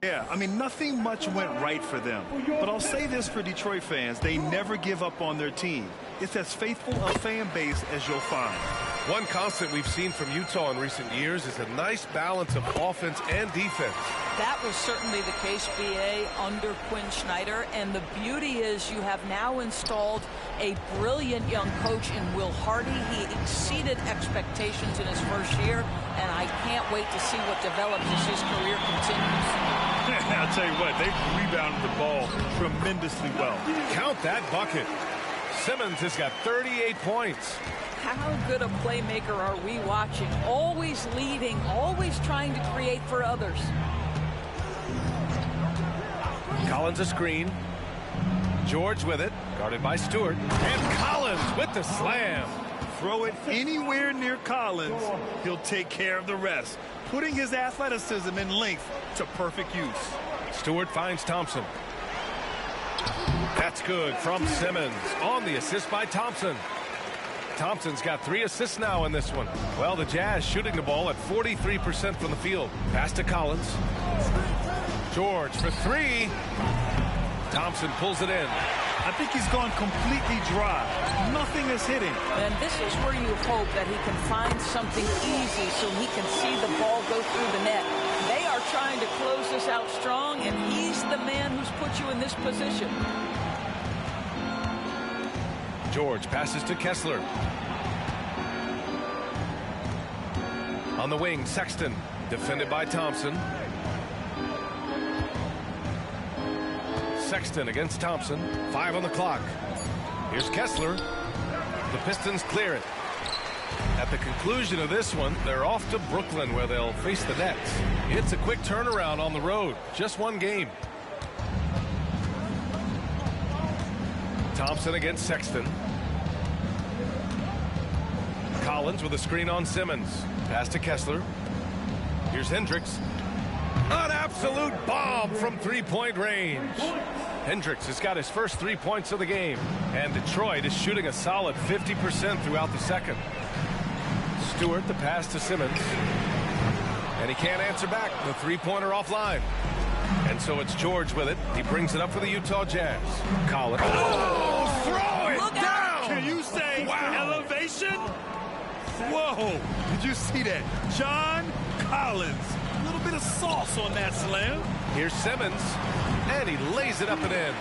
Yeah, I mean, nothing much went right for them. But I'll say this for Detroit fans, they never give up on their team. It's as faithful a fan base as you'll find. One constant we've seen from Utah in recent years is a nice balance of offense and defense. That was certainly the case, B.A., under Quinn Snyder. And the beauty is you have now installed a brilliant young coach in Will Hardy. He exceeded expectations in his first year, and I can't wait to see what develops as his career continues. I'll tell you what, they've rebounded the ball tremendously well. Count that bucket. Simmons has got 38 points. How good a playmaker are we watching? Always leading, always trying to create for others. Collins a screen. George with it, guarded by Stewart. And Collins with the slam. Throw it anywhere near Collins, he'll take care of the rest, putting his athleticism and length to perfect use. Stewart finds Thompson. That's good from Simmons on the assist by Thompson. Thompson's got 3 assists now in this one. Well, the Jazz shooting the ball at 43% from the field. Pass to Collins. George for 3. Thompson pulls it in. I think he's gone completely dry. Nothing is hitting. And this is where you hope that he can find something easy so he can see the ball go through the net. They are trying to close this out strong, and he's the man who's put you in this position. George passes to Kessler. On the wing, Sexton, defended by Thompson. Sexton against Thompson. 5 on the clock. Here's Kessler. The Pistons clear it. At the conclusion of this one, they're off to Brooklyn where they'll face the Nets. It's a quick turnaround on the road. Just one game. Thompson against Sexton. Collins with a screen on Simmons. Pass to Kessler. Here's Hendricks. An absolute bomb from three-point range. Hendricks has got his first 3 points of the game. And Detroit is shooting a solid 50% throughout the second. Stewart, the pass to Simmons. And he can't answer back. The three-pointer offline. And so it's George with it. He brings it up for the Utah Jazz. Collins. Oh, throw it Look down! out. Can you say elevation? Whoa, did you see that? John Collins. A little bit of sauce on that slam. Here's Simmons, and he lays it up and in.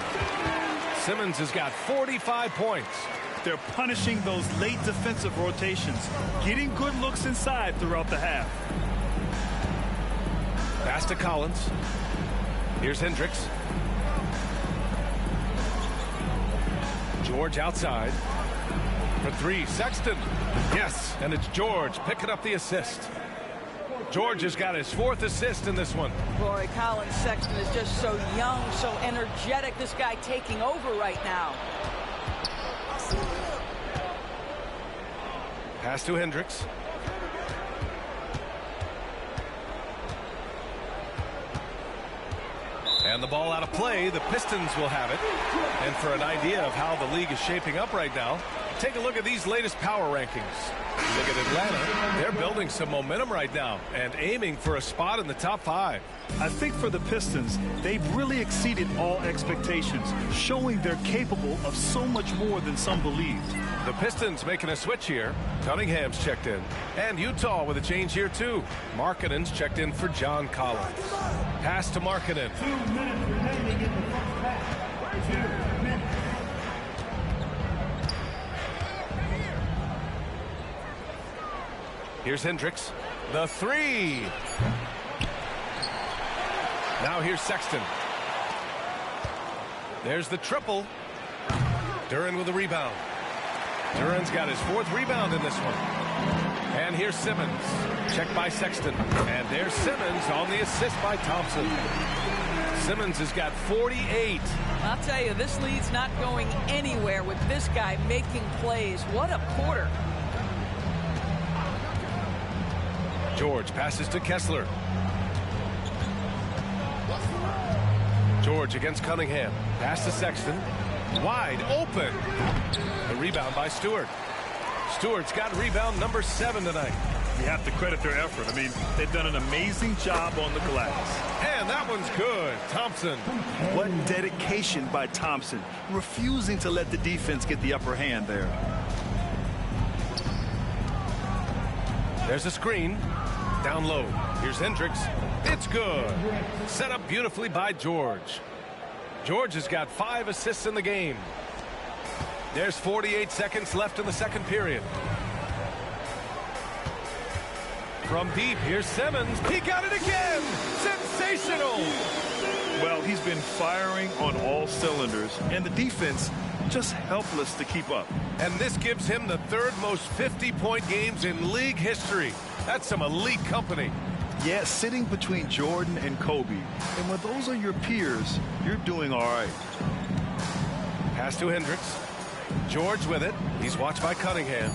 Simmons has got 45 points. They're punishing those late defensive rotations, getting good looks inside throughout the half. Pass to Collins. Here's Hendricks. George outside. For 3, Sexton. Yes, and it's George picking up the assist. George has got his 4th assist in this one. Boy, Collins Sexton is just so young, so energetic. This guy taking over right now. Pass to Hendricks. And the ball out of play. The Pistons will have it. And for an idea of how the league is shaping up right now, take a look at these latest power rankings. Look at Atlanta. They're building some momentum right now and aiming for a spot in the top 5. I think for the Pistons, they've really exceeded all expectations, showing they're capable of so much more than some believed. The Pistons making a switch here. Cunningham's checked in. And Utah with a change here too. Markkanen's checked in for John Collins. Pass to Markkanen. 2 minutes remaining in the first half. 2 minutes. Here's Hendricks. The 3. Now here's Sexton. There's the triple. Duran with a rebound. Duran's got his 4th rebound in this one. And here's Simmons. Checked by Sexton. And there's Simmons on the assist by Thompson. Simmons has got 48. I'll tell you, this lead's not going anywhere with this guy making plays. What a quarter. George passes to Kessler. George against Cunningham. Pass to Sexton. Wide open. The rebound by Stewart. Stewart's got rebound number 7 tonight. You have to credit their effort. I mean, they've done an amazing job on the glass. And that one's good. Thompson. What dedication by Thompson, refusing to let the defense get the upper hand there. There's a screen. Down low. Here's Hendricks. It's good. Set up beautifully by George. George has got 5 assists in the game. There's 48 seconds left in the second period. From deep, here's Simmons. He got it again. Sensational. Well, he's been firing on all cylinders, and the defense just helpless to keep up. And this gives him the 3rd most 50-point games in league history. That's some elite company. Yeah, sitting between Jordan and Kobe. And when those are your peers, you're doing all right. Pass to Hendricks. George with it. He's watched by Cunningham.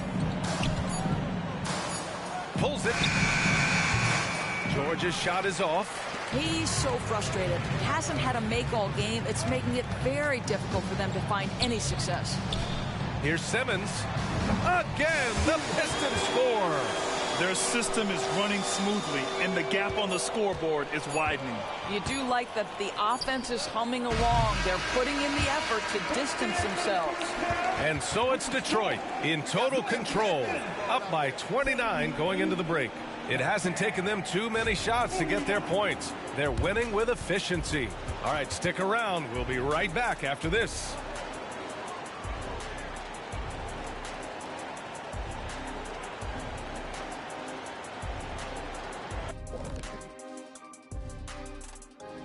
Pulls it. George's shot is off. He's so frustrated. Hasn't had a make all game. It's making it very difficult for them to find any success. Here's Simmons. Again, the Pistons score. Their system is running smoothly, and the gap on the scoreboard is widening. You do like that the offense is humming along. They're putting in the effort to distance themselves. And so it's Detroit in total control, up by 29 going into the break. It hasn't taken them too many shots to get their points. They're winning with efficiency. All right, stick around. We'll be right back after this.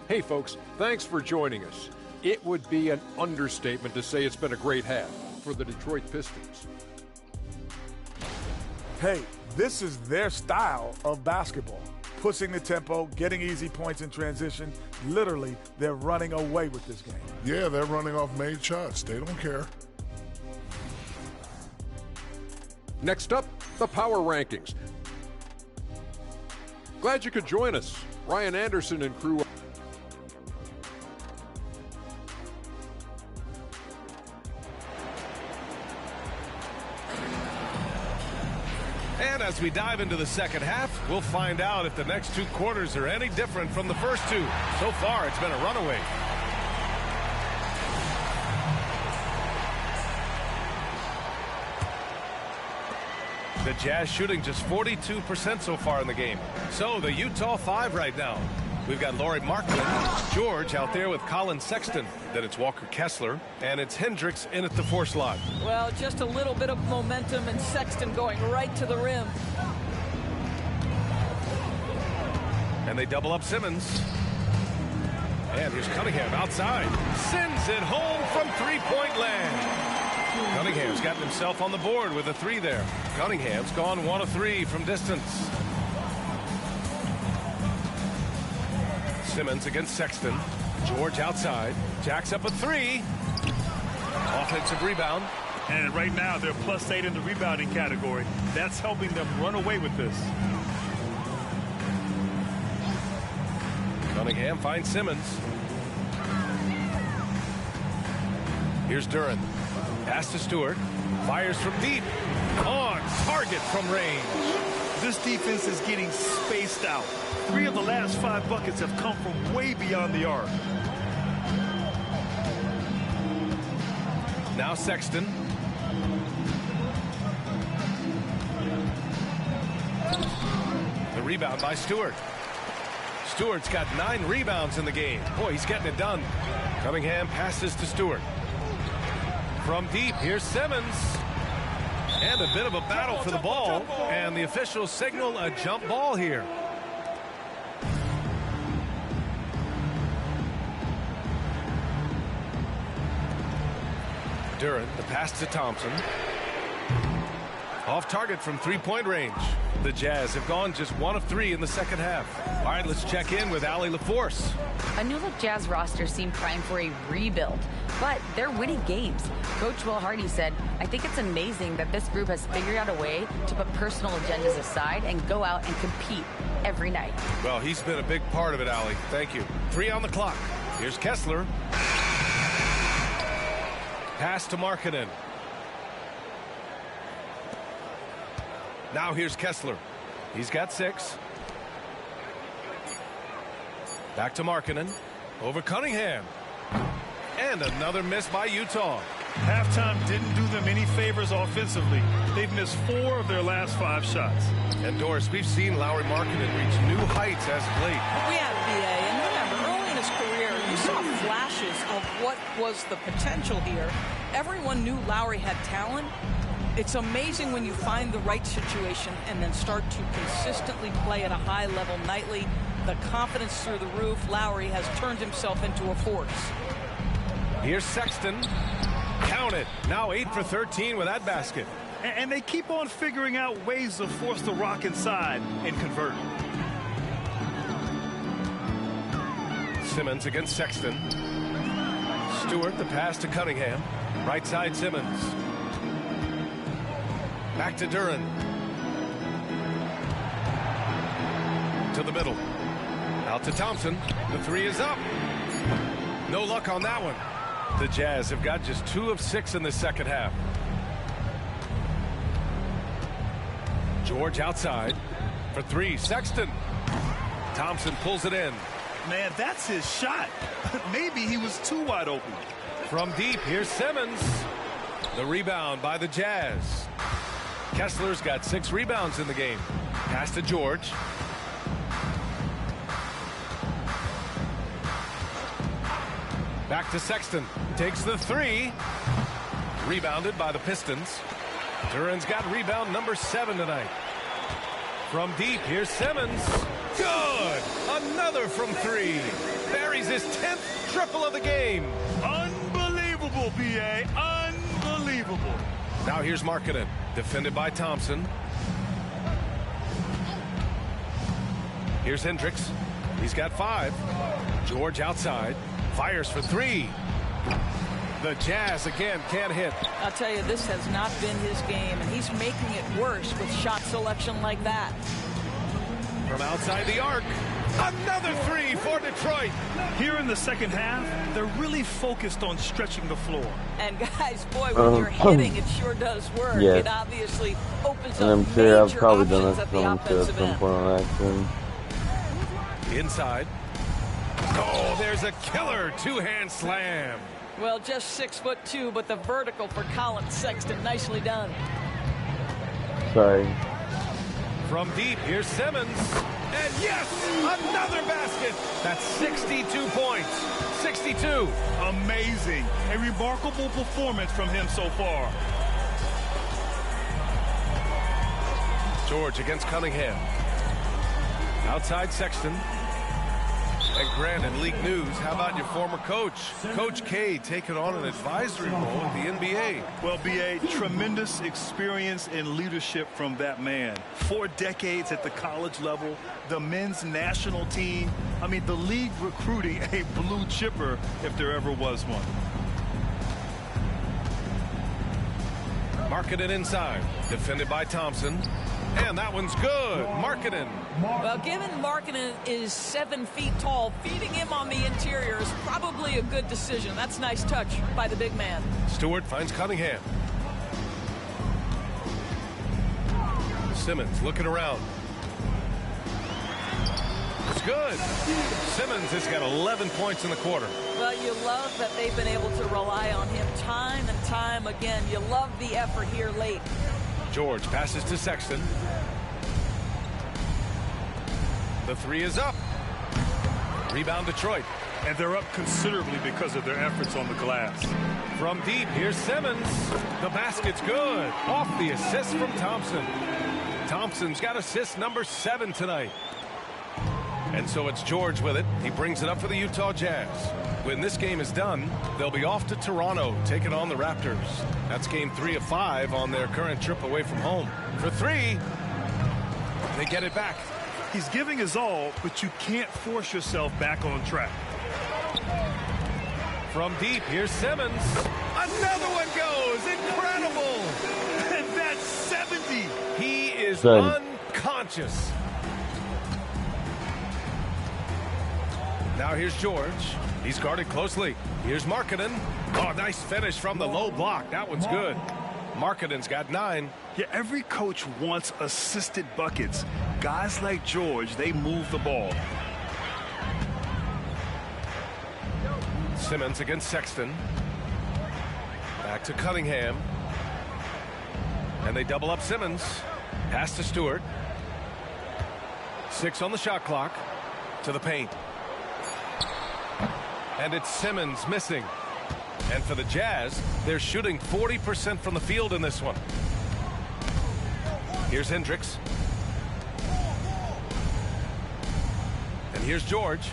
Hey folks, thanks for joining us. It would be an understatement to say it's been a great half for the Detroit Pistons. Hey, this is their style of basketball. Pushing the tempo, getting easy points in transition. Literally, they're running away with this game. Yeah, they're running off made shots. They don't care. Next up, the Power Rankings. Glad you could join us. Ryan Anderson and crew. And as we dive into the second half, we'll find out if the next 2 quarters are any different from the first 2. So far, it's been a runaway. The Jazz shooting just 42% so far in the game. So the Utah 5 right now. We've got Lauri Markkanen, George out there with Colin Sexton. Then it's Walker Kessler, and it's Hendricks in at the 4 slot. Well, just a little bit of momentum and Sexton going right to the rim. And they double up Simmons. And here's Cunningham outside. Sends it home from 3-point land. Cunningham's gotten himself on the board with a 3 there. Cunningham's gone 1 of 3 from distance. Simmons against Sexton. George outside. Jacks up a 3. Offensive rebound. And right now, they're +8 in the rebounding category. That's helping them run away with this. Cunningham finds Simmons. Here's Duren. Pass to Stewart. Fires from deep. On target from range. This defense is getting spaced out. 3 of the last 5 buckets have come from way beyond the arc. Now Sexton. The rebound by Stewart. Stewart's got 9 rebounds in the game. Boy, he's getting it done. Cunningham passes to Stewart. From deep, here's Simmons. And a bit of a battle for the ball. And the officials signal a jump ball here. Duren, the pass to Thompson. Off target from 3-point range. The Jazz have gone just 1 of 3 in the second half. All right, let's check in with Allie LaForce. A new-look Jazz roster seemed primed for a rebuild, but they're winning games. Coach Will Hardy said, "I think it's amazing that this group has figured out a way to put personal agendas aside and go out and compete every night." Well, he's been a big part of it, Allie. Thank you. 3 on the clock. Here's Kessler. Pass to Markkanen. Now here's Kessler. He's got 6. Back to Markkanen. Over Cunningham. And another miss by Utah. Halftime didn't do them any favors offensively. They've missed 4 of their last 5 shots. And Doris, we've seen Lauri Markkanen reach new heights as of late. We have BA, and remember, early in his career, you saw flashes of what was the potential here. Everyone knew Lauri had talent. It's amazing when you find the right situation and then start to consistently play at a high level nightly. The confidence through the roof. Lauri has turned himself into a force. Here's Sexton. Count it. Now 8 for 13 with that basket. And they keep on figuring out ways to force the rock inside and convert. Simmons against Sexton. Stewart, the pass to Cunningham. Right side Simmons. Back to Duren. To the middle. Out to Thompson. The 3 is up. No luck on that one. The Jazz have got just 2 of 6 in the second half. George outside for 3. Sexton. Thompson pulls it in. Man, that's his shot. Maybe he was too wide open. From deep, here's Simmons. The rebound by the Jazz. Kessler's got 6 rebounds in the game. Pass to George. Back to Sexton. Takes the 3. Rebounded by the Pistons. Duren's got rebound number 7 tonight. From deep, here's Simmons. Good! Another from 3. Buries his 10th triple of the game. Unbelievable, B.A. Unbelievable. Now here's Markkanen. Defended by Thompson. Here's Hendricks. He's got 5. George outside. Fires for 3. The Jazz again can't hit. I'll tell you, this has not been his game, and he's making it worse with shot selection like that. From outside the arc. Another 3 for Detroit. Here in the second half, they're really focused on stretching the floor. And guys, boy, when you're hitting, it sure does work. Yes. It obviously opens And up I'm sure I've major probably done options that at the some to offensive some end. point on accident. Inside. Oh, there's a killer 2-hand slam. Well, just 6'2", but the vertical for Colin Sexton, nicely done. Sorry. From deep, here's Simmons. And yes, another basket. That's 62 points. 62. Amazing. A remarkable performance from him so far. George against Cunningham. Outside Sexton. And Grant in League News, how about your former coach? Coach K taking on an advisory role at the NBA. Well, B.A., tremendous experience and leadership from that man. 4 decades at the college level, the men's national team. I mean, the league recruiting a blue chipper if there ever was one. Markkanen inside. Defended by Thompson. And that one's good. Markkanen. Well, given Markkanen is 7 feet tall, feeding him on the interior is probably a good decision. That's a nice touch by the big man. Stewart finds Cunningham. Simmons looking around. It's good. Simmons has got 11 points in the quarter. Well, you love that they've been able to rely on him time and time again. You love the effort here late. George passes to Sexton. The 3 is up. Rebound Detroit. And they're up considerably because of their efforts on the glass. From deep, here's Simmons. The basket's good. Off the assist from Thompson. Thompson's got assist number 7 tonight. And so it's George with it. He brings it up for the Utah Jazz. When this game is done, they'll be off to Toronto, taking on the Raptors. That's game 3 of 5 on their current trip away from home. For 3, they get it back. He's giving his all, but you can't force yourself back on track. From deep, here's Simmons. Another one goes. Incredible. And that's 70. He is Good. unconscious. Now here's George. He's guarded closely. Here's Markkanen. Oh, nice finish from the low block. That one's good. Markkanen's got 9. Yeah, every coach wants assisted buckets. guys like George, they move the ball. Simmons against Sexton. Back to Cunningham. And they double up Simmons. Pass to Stewart. 6 on the shot clock. To the paint. And it's Simmons missing. And for the Jazz, they're shooting 40% from the field in this one. Here's Hendricks. And here's George.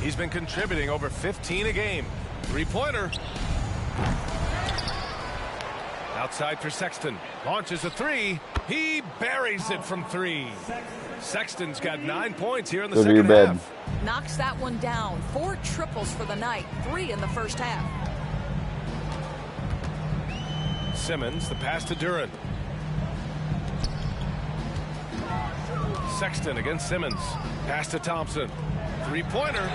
He's been contributing over 15 a game. Three-pointer. Outside for Sexton. Launches a three. He buries it from 3. Sexton's got 9 points here in the second half. Knocks that one down. 4 triples for the night. 3 in the first half. Simmons, the pass to Duren. Sexton against Simmons. Pass to Thompson. Three-pointer.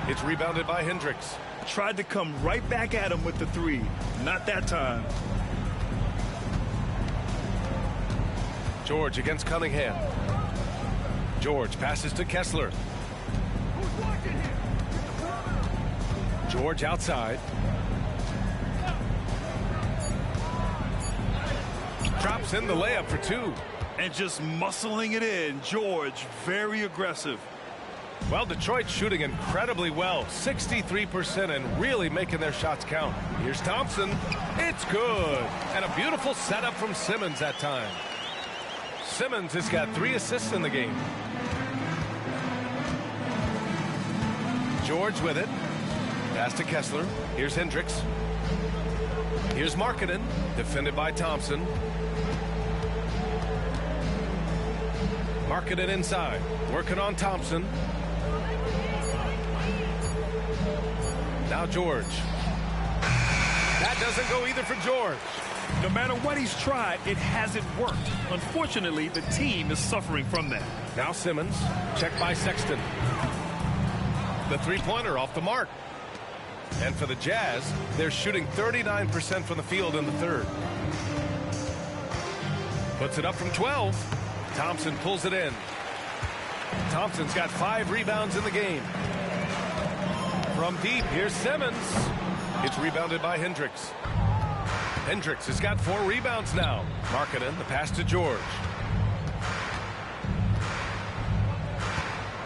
It's rebounded by Hendricks. Tried to come right back at him with the 3. Not that time. George against Cunningham. George passes to Kessler. George outside. Drops in the layup for 2. And just muscling it in. George, very aggressive. Well, Detroit shooting incredibly well. 63% and really making their shots count. Here's Thompson. It's good. And a beautiful setup from Simmons that time. Simmons has got 3 assists in the game. George with it. Pass to Kessler. Here's Hendricks. Here's Markkanen. Defended by Thompson. Markkanen inside. Working on Thompson. Now George. That doesn't go either for George. No matter what he's tried, it hasn't worked. Unfortunately, the team is suffering from that. Now Simmons. Checked by Sexton. The three-pointer off the mark. And for the Jazz, they're shooting 39% from the field in the third. Puts it up from 12. Thompson pulls it in. Thompson's got 5 rebounds in the game. From deep, here's Simmons. It's rebounded by Hendricks. Hendricks has got 4 rebounds now. Markkanen, the pass to George.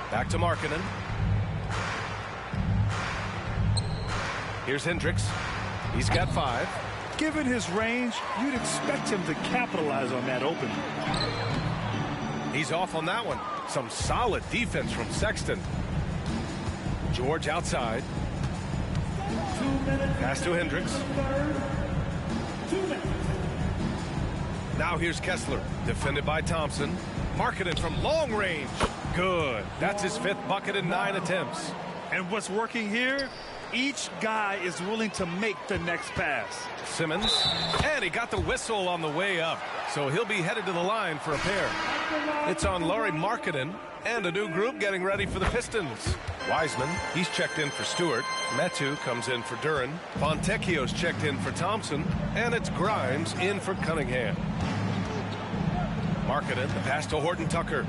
Back to Markkanen. Here's Hendricks. He's got 5. Given his range, you'd expect him to capitalize on that opening. He's off on that one. Some solid defense from Sexton. George outside. Pass to Hendricks. Now here's Kessler. Defended by Thompson. Markkanen from long range. Good. That's his 5th bucket in 9 attempts. And what's working here? Each guy is willing to make the next pass. Simmons. And he got the whistle on the way up. So he'll be headed to the line for a pair. It's on Lauri Markkanen and a new group getting ready for the Pistons. Wiseman, he's checked in for Stewart. Metu comes in for Duren. Fontecchio's checked in for Thompson. And it's Grimes in for Cunningham. Markkanen, the pass to Horton Tucker.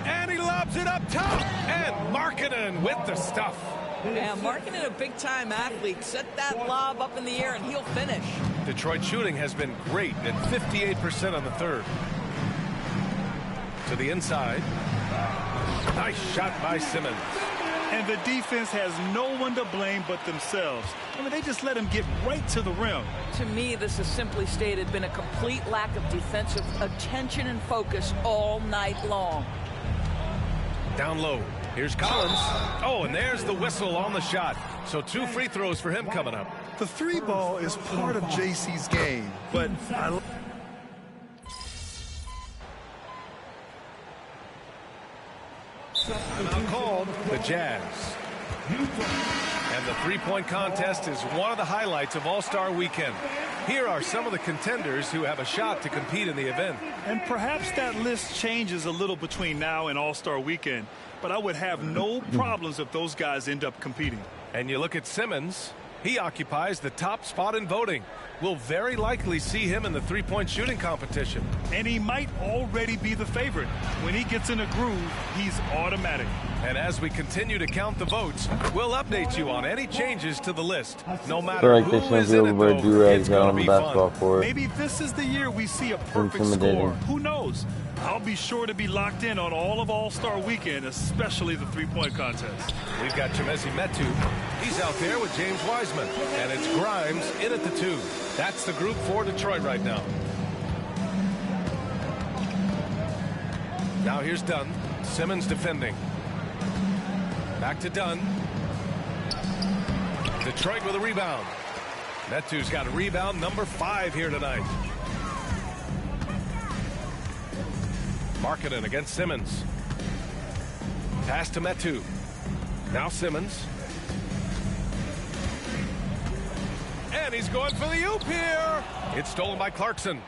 And he lobs it up top. And Markkanen with the stuff. Yeah, Markkanen, a big-time athlete. Set that lob up in the air, and he'll finish. Detroit shooting has been great at 58% on the third. To the inside. Nice shot by Simmons. And the defense has no one to blame but themselves. I mean, they just let him get right to the rim. To me, this has simply stated been a complete lack of defensive attention and focus all night long. Down low. Here's Collins. Oh, and there's the whistle on the shot. So 2 free throws for him coming up. The 3 ball is part of JC's game, but I... Timeout called. The Jazz. And the three-point contest is one of the highlights of All-Star Weekend. Here are some of the contenders who have a shot to compete in the event. And perhaps that list changes a little between now and All-Star Weekend, but I would have no problems if those guys end up competing. And you look at Simmons, He occupies the top spot in voting. We'll very likely see him in the three-point shooting competition. And he might already be the favorite. When he gets in a groove, he's automatic. And as we continue to count the votes, we'll update you on any changes to the list. No matter like who they shouldn't is be in able it, to wear though, do-rags it's out going on to the be basketball fun. court. Maybe this is the year we see a perfect Intimidating. score. Who knows? I'll be sure to be locked in on all of All-Star Weekend, especially the three-point contest. We've got Chimezie Metu. He's out there with James Wiseman. And it's Grimes in at the 2. That's the group for Detroit right now. Now here's Dunn. Simmons defending. Back to Dunn. Detroit with a rebound. Metu's got a rebound number 5 here tonight. Markkanen against Simmons. Pass to Metu. Now Simmons. And he's going for the oop here. It's stolen by Clarkson.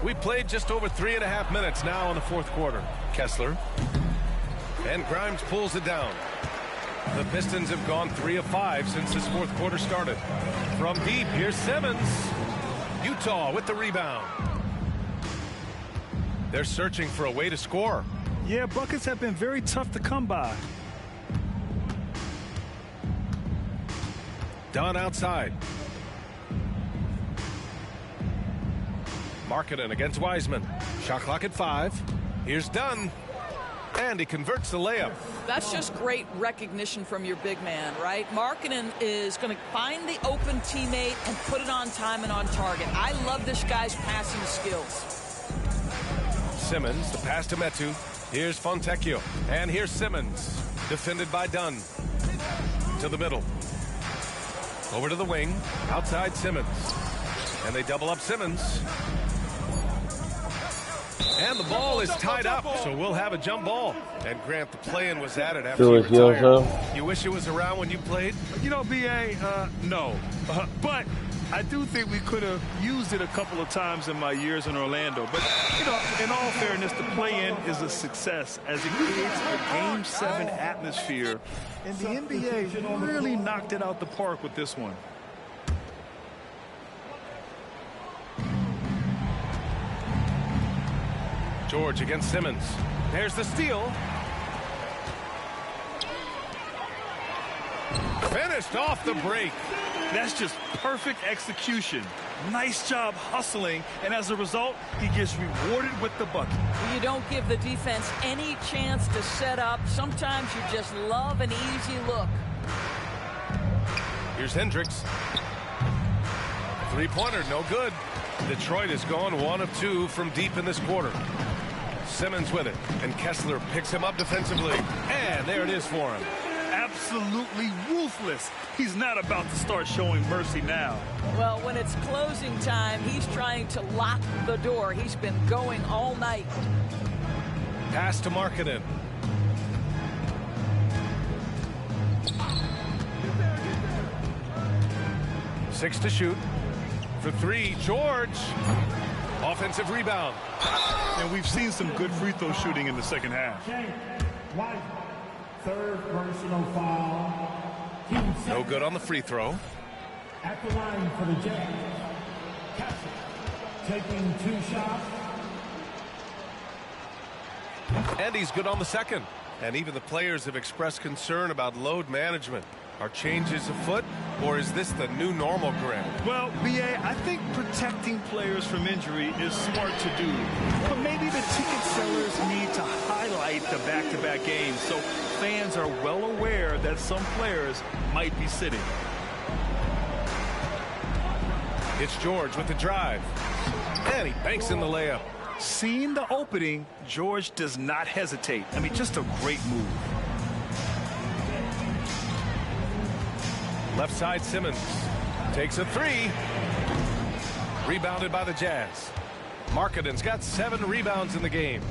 We played just over 3.5 minutes now in the fourth quarter. Kessler. And Grimes pulls it down. The Pistons have gone 3 of 5 since this fourth quarter started. From deep, here's Simmons. Utah with the rebound. They're searching for a way to score. Yeah, buckets have been very tough to come by. Dunn outside. Markkanen against Wiseman. Shot clock at 5. Here's Dunn. And he converts the layup. That's just great recognition from your big man, right? Markkanen is going to find the open teammate and put it on time and on target. I love this guy's passing skills. Simmons, the pass to Metu. Here's Fontecchio. And here's Simmons. Defended by Dunn. To the middle. Over to the wing. Outside Simmons. And they double up Simmons. And the ball is tied up, so we'll have a jump ball. And Grant, the play-in was added after you retired. You wish it was around when you played? You know, B.A., no. But I do think we could have used it a couple of times in my years in Orlando. But, you know, in all fairness, the play-in is a success as it creates a Game 7 atmosphere. And the NBA really knocked it out the park with this one. George against Simmons. There's the steal. Finished off the break. That's just perfect execution. Nice job hustling, and as a result, he gets rewarded with the bucket. You don't give the defense any chance to set up. Sometimes you just love an easy look. Here's Hendricks. Three-pointer, no good. Detroit is gone 1 of 2 from deep in this quarter. Simmons with it, and Kessler picks him up defensively. And there it is for him. Absolutely ruthless. He's not about to start showing mercy now. Well, when it's closing time, he's trying to lock the door. He's been going all night. Pass to Markkanen. Six to shoot. For 3, George. Offensive rebound. And we've seen some good free throw shooting in the second half. Third personal foul. No good on the free throw. At the line for the Jazz. Kessler taking 2 shots. And he's good on the second. And even the players have expressed concern about load management. Are changes afoot, or is this the new normal, Grant? Well, B.A., I think protecting players from injury is smart to do. But maybe the ticket sellers need to highlight the back-to-back games so fans are well aware that some players might be sitting. It's George with the drive. And he banks in the layup. Seeing the opening, George does not hesitate. I mean, just a great move. Left side, Simmons takes a 3. Rebounded by the Jazz. Markkanen's got 7 rebounds in the game.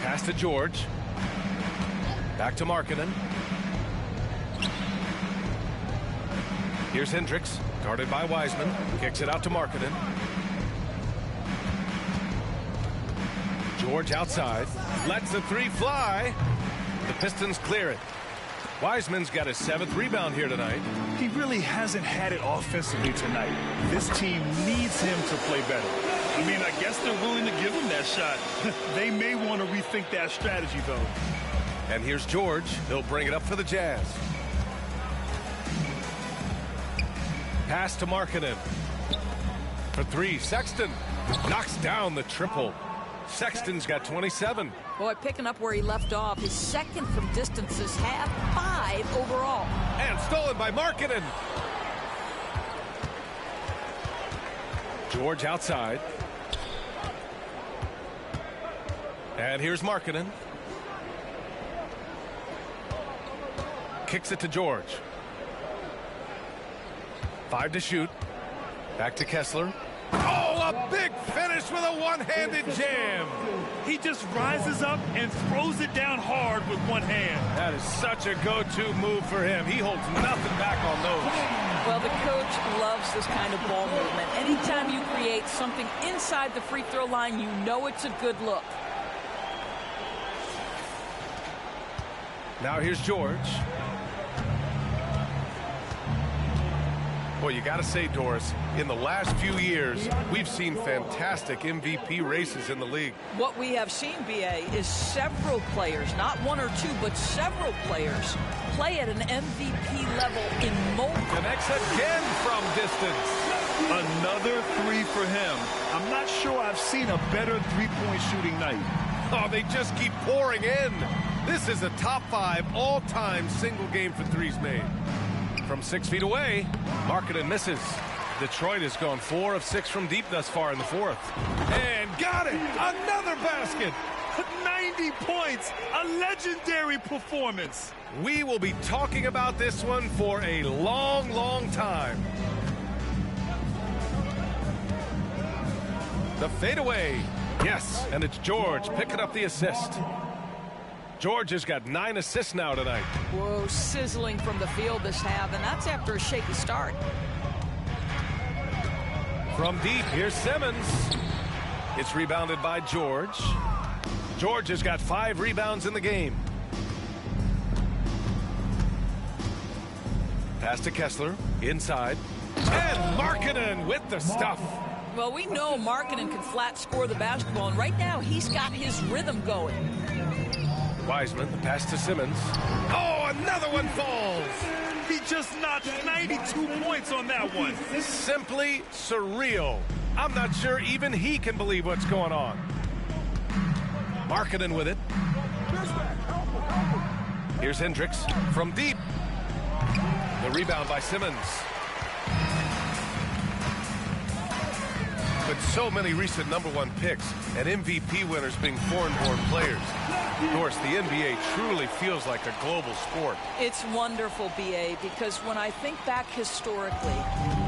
Pass to George. Back to Markkanen. Here's Hendricks, guarded by Wiseman. Kicks it out to Markkanen. George outside. Lets the 3 fly. The Pistons clear it. Wiseman's got his 7th rebound here tonight. He really hasn't had it offensively tonight. This team needs him to play better. I mean, I guess they're willing to give him that shot. They may want to rethink that strategy, though. And here's George. He'll bring it up for the Jazz. Pass to Markkanen. For 3, Sexton knocks down the triple. Sexton's got 27. Boy, picking up where he left off. His 2nd from distance this half, 5 overall. And stolen by Markkanen. George outside. And here's Markkanen. Kicks it to George. 5 to shoot. Back to Kessler. Oh, a big finish with a one-handed jam. He just rises up and throws it down hard with one hand. That is such a go-to move for him. He holds nothing back on those. Well, the coach loves this kind of ball movement. Anytime you create something inside the free throw line, you know it's a good look. Now here's George. Well, you got to say, Doris, in the last few years, we've seen fantastic MVP races in the league. What we have seen, B.A., is several players, not 1 or 2, but several players, play at an MVP level in multiple. Connects again from distance. Another 3 for him. I'm not sure I've seen a better three-point shooting night. Oh, they just keep pouring in. This is a top 5 all-time single game for threes made. From 6 feet away, Markkanen misses. Detroit has gone 4 of 6 from deep thus far in the 4th. And got it! Another basket! 90 points! A legendary performance! We will be talking about this one for a long, long time. The fadeaway. Yes, and it's George picking up the assist. George has got 9 assists now tonight. Whoa, sizzling from the field this half, and that's after a shaky start. From deep, here's Simmons. It's rebounded by George. George has got 5 rebounds in the game. Pass to Kessler, inside. And Markkanen with the stuff. Well, we know Markkanen can flat score the basketball, and right now he's got his rhythm going. Wiseman, the pass to Simmons. Oh, another one falls. He just notched 92 points on that one. Simply surreal. I'm not sure even he can believe what's going on. Markkanen with it. Here's Hendricks from deep. The rebound by Simmons. With so many recent #1 picks and MVP winners being foreign-born players, of course, the NBA truly feels like a global sport. It's wonderful, B.A., because when I think back historically,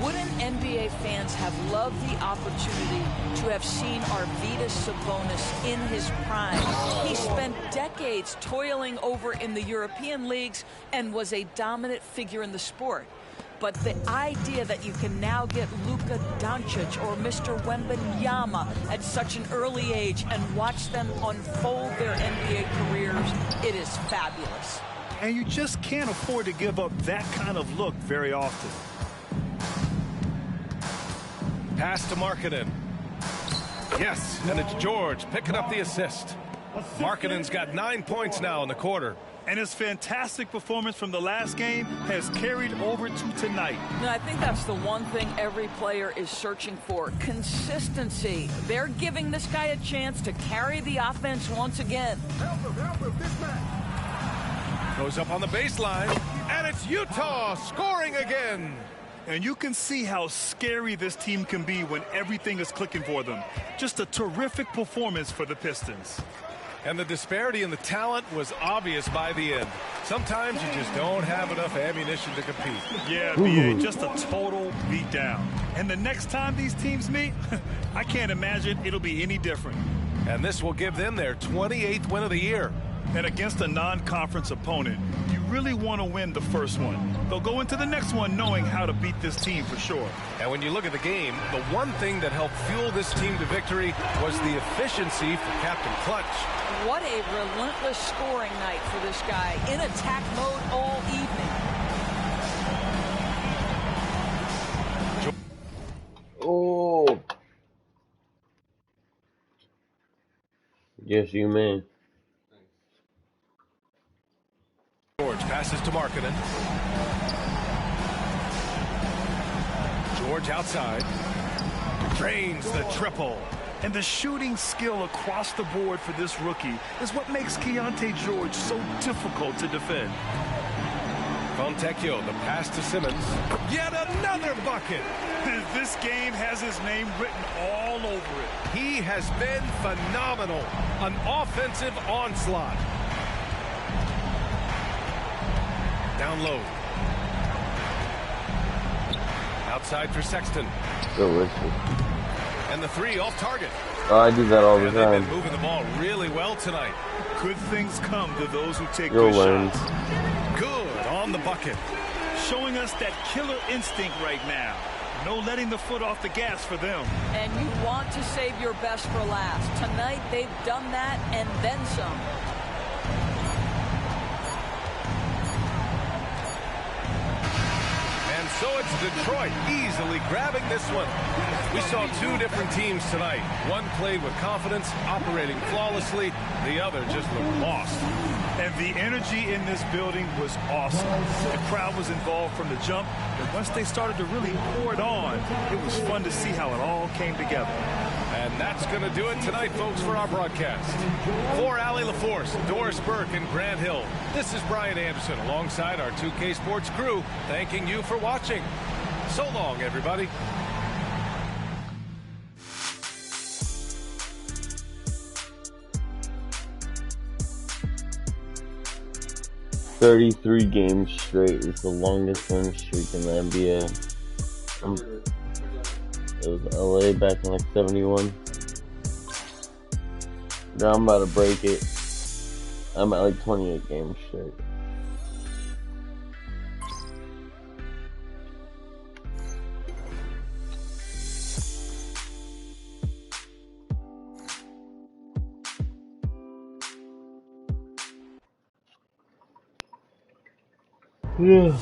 wouldn't NBA fans have loved the opportunity to have seen Arvydas Sabonis in his prime? He spent decades toiling over in the European leagues and was a dominant figure in the sport. But the idea that you can now get Luka Doncic or Mr. Wembanyama at such an early age and watch them unfold their NBA careers, it is fabulous. And you just can't afford to give up that kind of look very often. Pass to Markkanen. Yes, and it's George picking up the assist. Markkanen's got 9 points now in the quarter. And his fantastic performance from the last game has carried over to tonight. Now, I think that's the one thing every player is searching for, consistency. They're giving this guy a chance to carry the offense once again. Goes up on the baseline, and it's Utah scoring again. And you can see how scary this team can be when everything is clicking for them. Just a terrific performance for the Pistons. And the disparity in the talent was obvious by the end. Sometimes you just don't have enough ammunition to compete. Yeah, B.A., just a total beatdown. And the next time these teams meet, I can't imagine it'll be any different. And this will give them their 28th win of the year. And against a non-conference opponent, you really want to win the first one. They'll go into the next one knowing how to beat this team for sure. And when you look at the game, the one thing that helped fuel this team to victory was the efficiency for Captain Clutch. What a relentless scoring night for this guy, in attack mode all evening. Oh. Yes, you may. George passes to Markkanen. George outside. Drains the triple. And the shooting skill across the board for this rookie is what makes Keontae George so difficult to defend. Fontecchio, the pass to Simmons. Yet another bucket. This game has his name written all over it. He has been phenomenal. An offensive onslaught. Down low. Outside for Sexton. Delicious. And the three off target. Oh, I do that all the And time. they've been moving the ball really well tonight. Good things come to those who take You'll good learn. shots. Good on the bucket. Showing us that killer instinct right now. No letting the foot off the gas for them. And you want to save your best for last. Tonight, they've done that and then some. And so it's Detroit easily grabbing this one. We saw two different teams tonight. One played with confidence, operating flawlessly. The other just looked lost. And the energy in this building was awesome. The crowd was involved from the jump, and once they started to really pour it on, it was fun to see how it all came together. And that's going to do it tonight, folks, for our broadcast. For Allie LaForce, Doris Burke, and Grant Hill, this is Brian Anderson alongside our 2K Sports crew, thanking you for watching. So long, everybody. "33 games straight is the longest winning streak in the NBA. It was LA back in like 71. Now I'm about to break it. I'm at like 28 games straight. Yeah.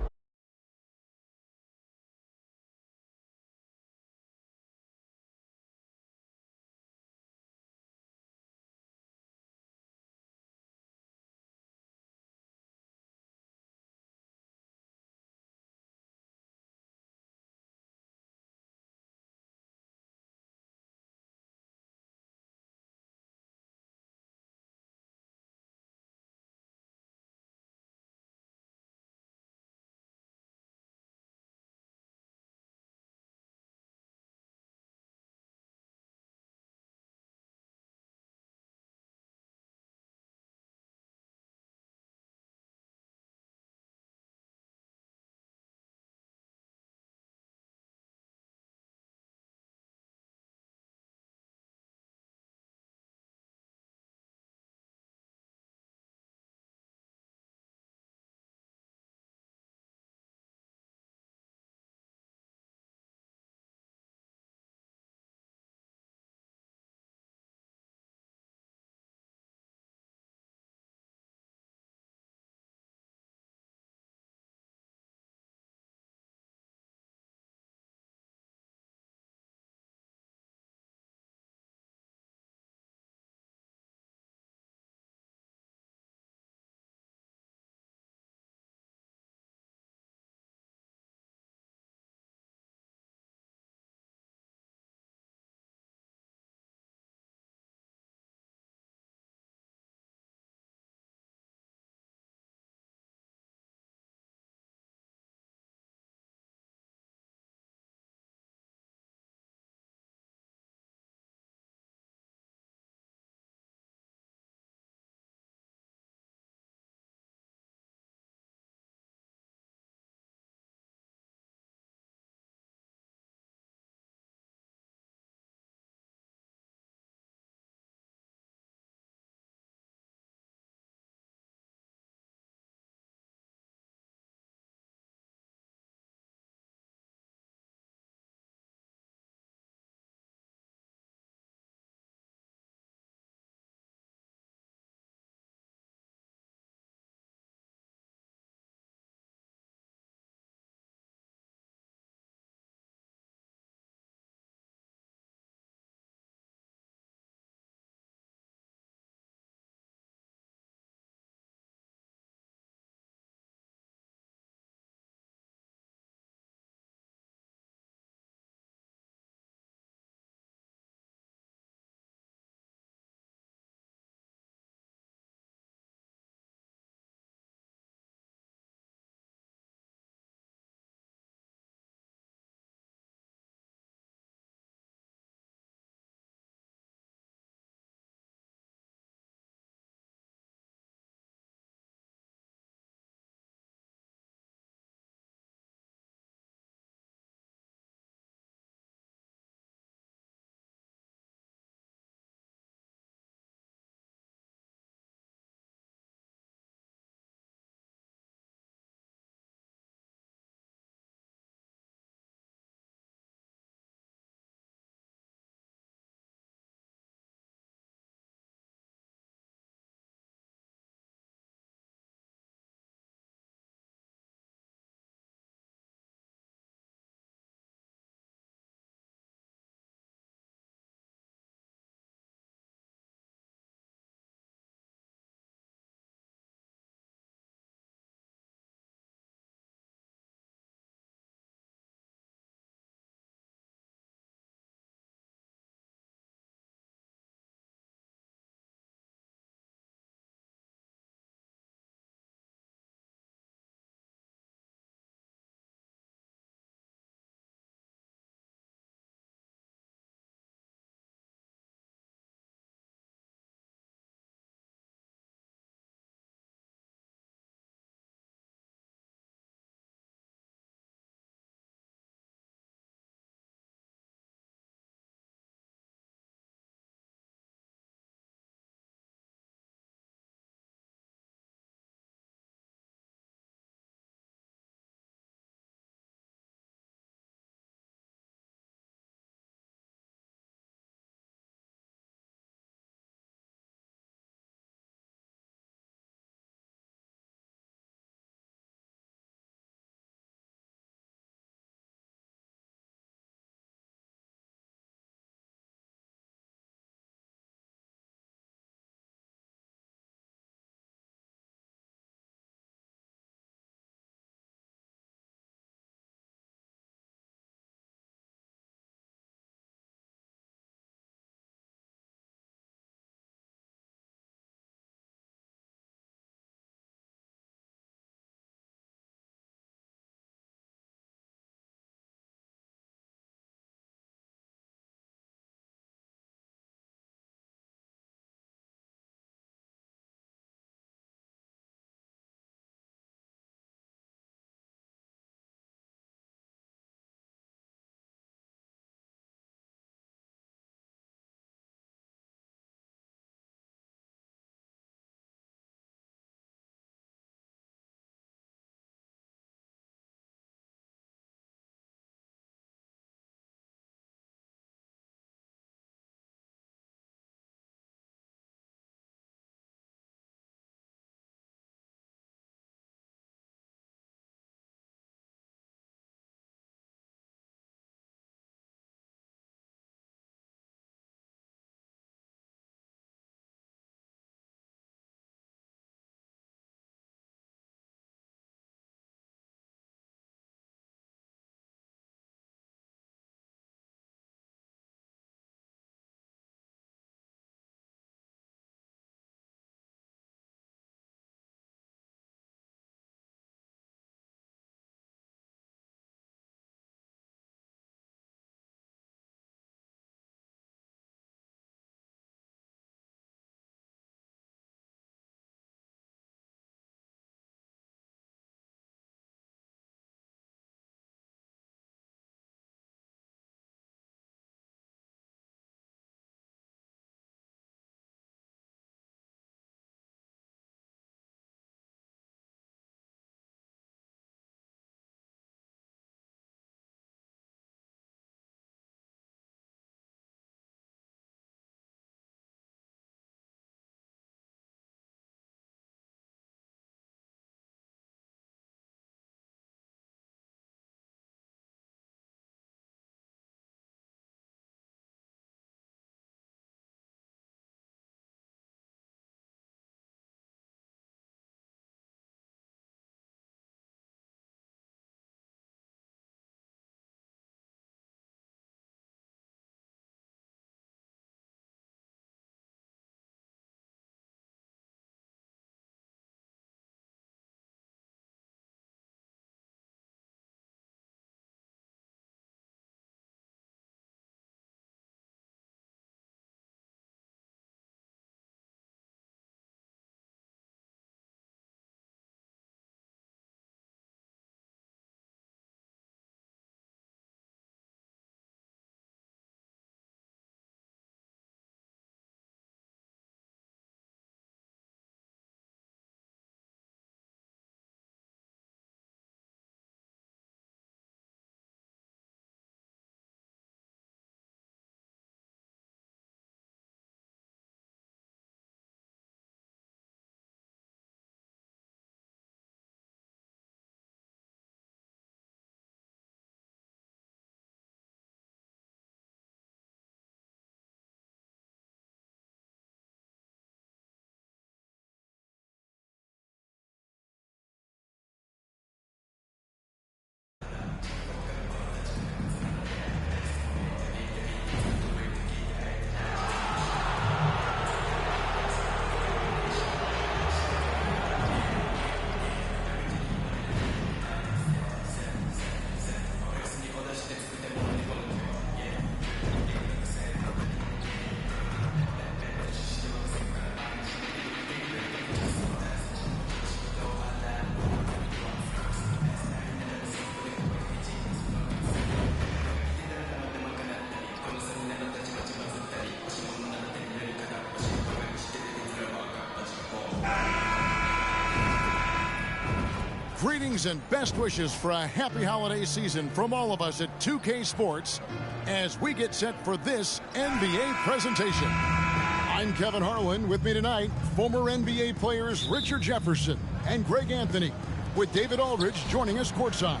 Greetings and best wishes for a happy holiday season from all of us at 2K Sports as we get set for this NBA presentation. I'm Kevin Harlan. With me tonight, former NBA players Richard Jefferson and Greg Anthony, with David Aldridge joining us courtside.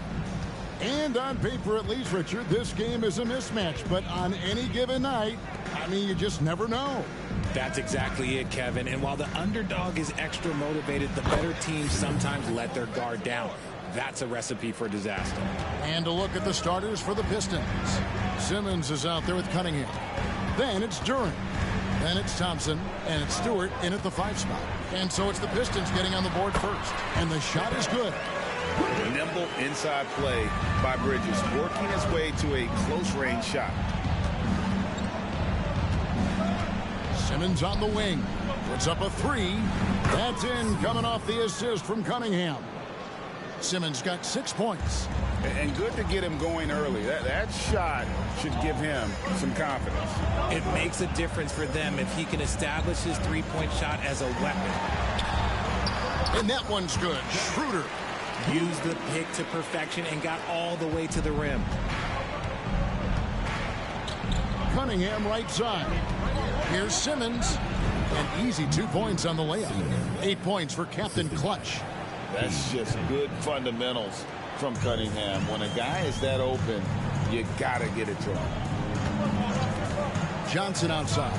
And on paper, at least, Richard, this game is a mismatch. But on any given night, I mean, you just never know. That's exactly it, Kevin. And while the underdog is extra motivated, the better teams sometimes let their guard down. That's a recipe for disaster. And a look at the starters for the Pistons. Simmons is out there with Cunningham. Then it's Duren. Then it's Thompson, and it's Stewart in at the 5 spot. And so it's the Pistons getting on the board first. And the shot is good. Nimble inside play by Bridges, working his way to a close-range shot. Simmons on the wing. Puts up a 3. That's in, coming off the assist from Cunningham. Simmons got 6 points. And good to get him going early. That shot should give him some confidence. It makes a difference for them if he can establish his three-point shot as a weapon. And that one's good. Schroeder used the pick to perfection and got all the way to the rim. Cunningham right side. Here's Simmons. An easy 2 points on the layup. 8 points for Captain Clutch. That's just good fundamentals from Cunningham. When a guy is that open, you got to get it to him. Johnson outside.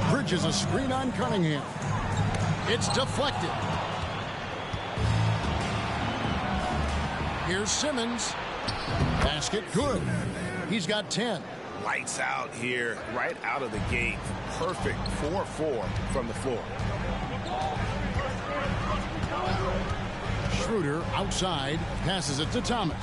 Bridges a screen on Cunningham. It's deflected. Here's Simmons. Basket good. He's got 10. Lights out here, right out of the gate. Perfect 4-4 from the floor. Schroeder outside, passes it to Thomas.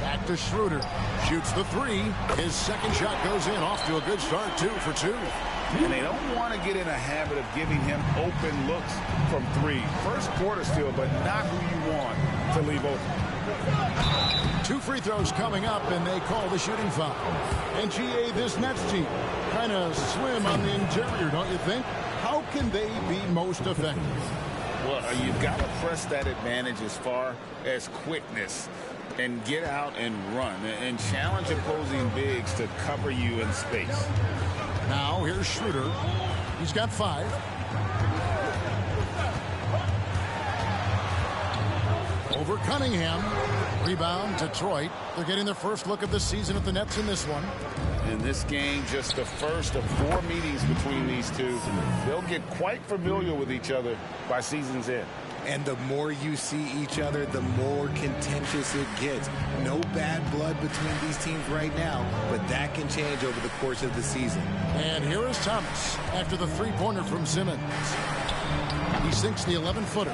Back to Schroeder. Shoots the 3. His second shot goes in, off to a good start, 2 for 2. And they don't want to get in a habit of giving him open looks from 3. First quarter still, but not who you want to leave open. 2 free throws coming up, and they call the shooting foul. And GA, this Nets team, kind of slim on the interior, don't you think? How can they be most effective? Well, you've got to press that advantage as far as quickness and get out and run and challenge opposing bigs to cover you in space. Now here's Schroeder. He's got 5. Over Cunningham. Rebound, Detroit. They're getting their first look of the season at the Nets in this one. In this game, just the first of 4 meetings between these two. They'll get quite familiar with each other by season's end. And the more you see each other, the more contentious it gets. No bad blood between these teams right now, but that can change over the course of the season. And here is Thomas after the 3-pointer from Simmons. He sinks the 11-footer.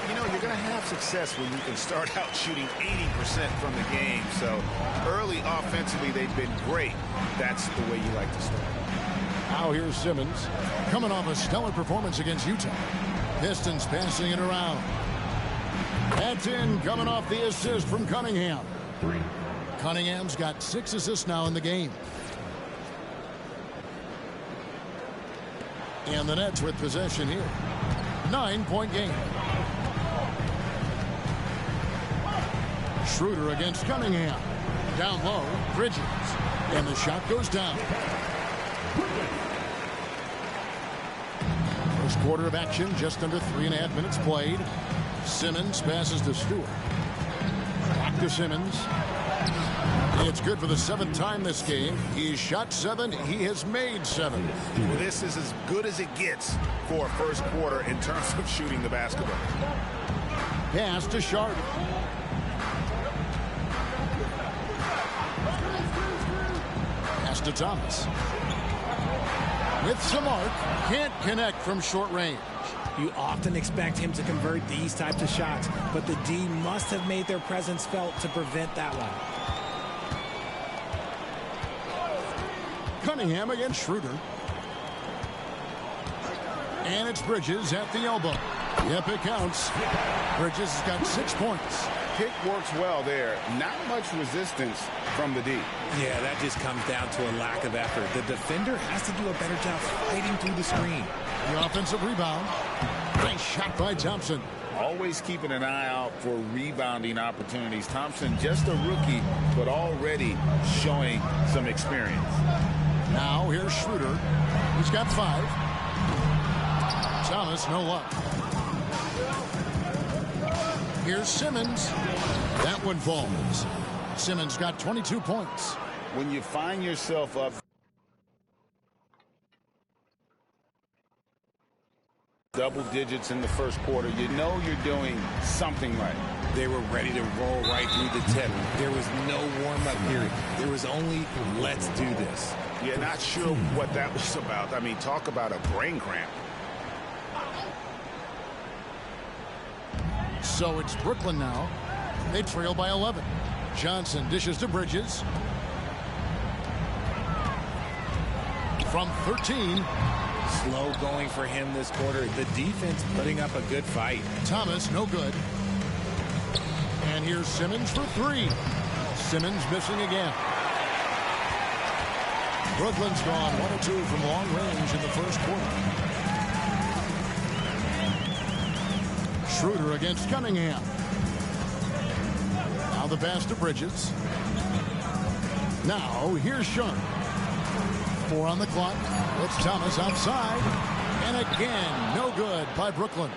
You know, you're going to have success when you can start out shooting 80% from the game. So early offensively, they've been great. That's the way you like to start. Now here's Simmons coming off a stellar performance against Utah. Pistons passing it around. That's in, coming off the assist from Cunningham. Cunningham's got 6 assists now in the game. And the Nets with possession here. 9-point game. Schroeder against Cunningham. Down low, Bridges. And the shot goes down. First quarter of action, just under 3.5 minutes played. Simmons passes to Stewart. Back to Simmons. It's good for the 7th time this game. He's shot 7. He has made 7. Well, this is as good as it gets for a first quarter in terms of shooting the basketball. Pass to Sharp. Pass to Thomas. With some arc, can't connect from short range. You often expect him to convert these types of shots, but the D must have made their presence felt to prevent that one. Cunningham against Schroeder. And it's Bridges at the elbow. Yep, it counts. Bridges has got 6 points. Pick works well there. Not much resistance from the D. Yeah, that just comes down to a lack of effort. The defender has to do a better job fighting through the screen. The offensive rebound. Nice shot by Thompson. Always keeping an eye out for rebounding opportunities. Thompson, just a rookie, but already showing some experience. Now here's Schroeder. He's got 5. Thomas, no luck. Here's Simmons. That one falls. Simmons got 22 points. When you find yourself up double digits in the first quarter, you know you're doing something right. They were ready to roll right through the tip. There was no warm-up period. There was only, let's do this. Yeah, not sure what that was about. I mean, talk about a brain cramp. So it's Brooklyn now. They trail by 11. Johnson dishes to Bridges. From 13. Slow going for him this quarter. The defense putting up a good fight. Thomas, no good. And here's Simmons for 3. Simmons missing again. Brooklyn's gone 1 of 2 from long range in the first quarter. Schroeder against Cunningham. Now the pass to Bridges. Now here's Sharp. 4 on the clock. It's Thomas outside. And again, no good by Brooklyn.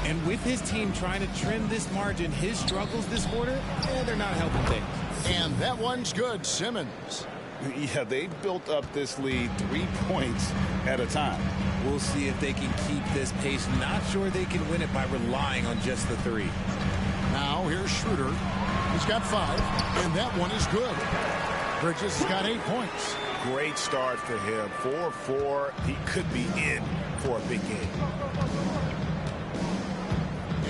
And with his team trying to trim this margin, his struggles this quarter, they're not helping things. And that one's good. Simmons. Yeah, they built up this lead 3 points at a time. We'll see if they can keep this pace. Not sure they can win it by relying on just the 3. Now here's Schroeder. He's got 5. And that one is good. Bridges has got 8 points. Great start for him. 4-4. He could be in for a big game.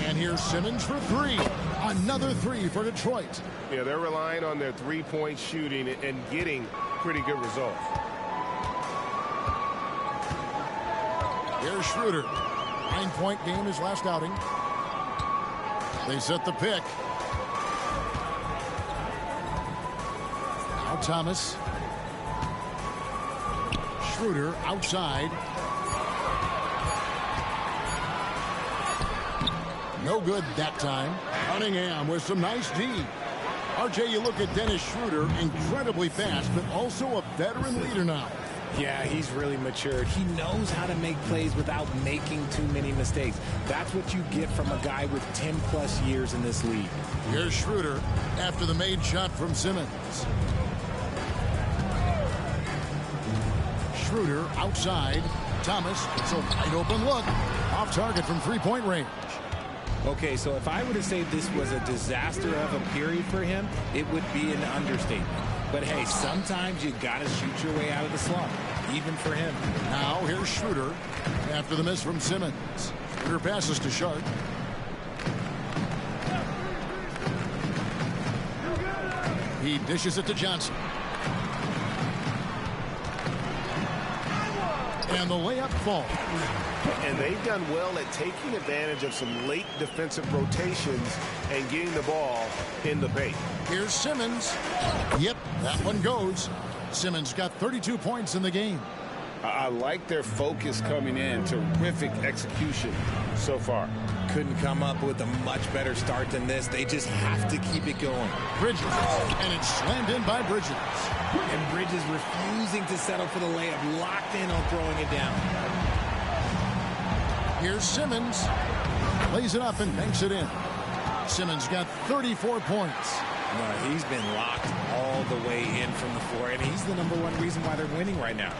And here's Simmons for 3. Another 3 for Detroit. Yeah, they're relying on their three-point shooting and getting pretty good results. Here's Schroeder. 9-point game his last outing. They set the pick. Now Thomas. Schroeder outside. No good that time. Cunningham with some nice D. RJ, you look at Dennis Schroeder, incredibly fast, but also a veteran leader now. Yeah, he's really matured. He knows how to make plays without making too many mistakes. That's what you get from a guy with 10-plus years in this league. Here's Schroeder after the made shot from Simmons. Schroeder outside. Thomas, it's a wide open look. Off target from 3-point range. Okay, so if I were to say this was a disaster of a period for him, it would be an understatement. But hey, sometimes you got to shoot your way out of the slump, even for him. Now here's Schroeder after the miss from Simmons. Schroeder passes to Sharp. He dishes it to Johnson. And the layup falls. And they've done well at taking advantage of some late defensive rotations and getting the ball in the paint. Here's Simmons. Yep, that one goes. Simmons got 32 points in the game. I like their focus coming in. Terrific execution so far. Couldn't come up with a much better start than this. They just have to keep it going. Bridges. And it's slammed in by Bridges. And Bridges refusing to settle for the layup. Locked in on throwing it down. Here's Simmons. Lays it up and banks it in. Simmons got 34 points. No, he's been locked all the way in from the floor, and he's the #1 reason why they're winning right now.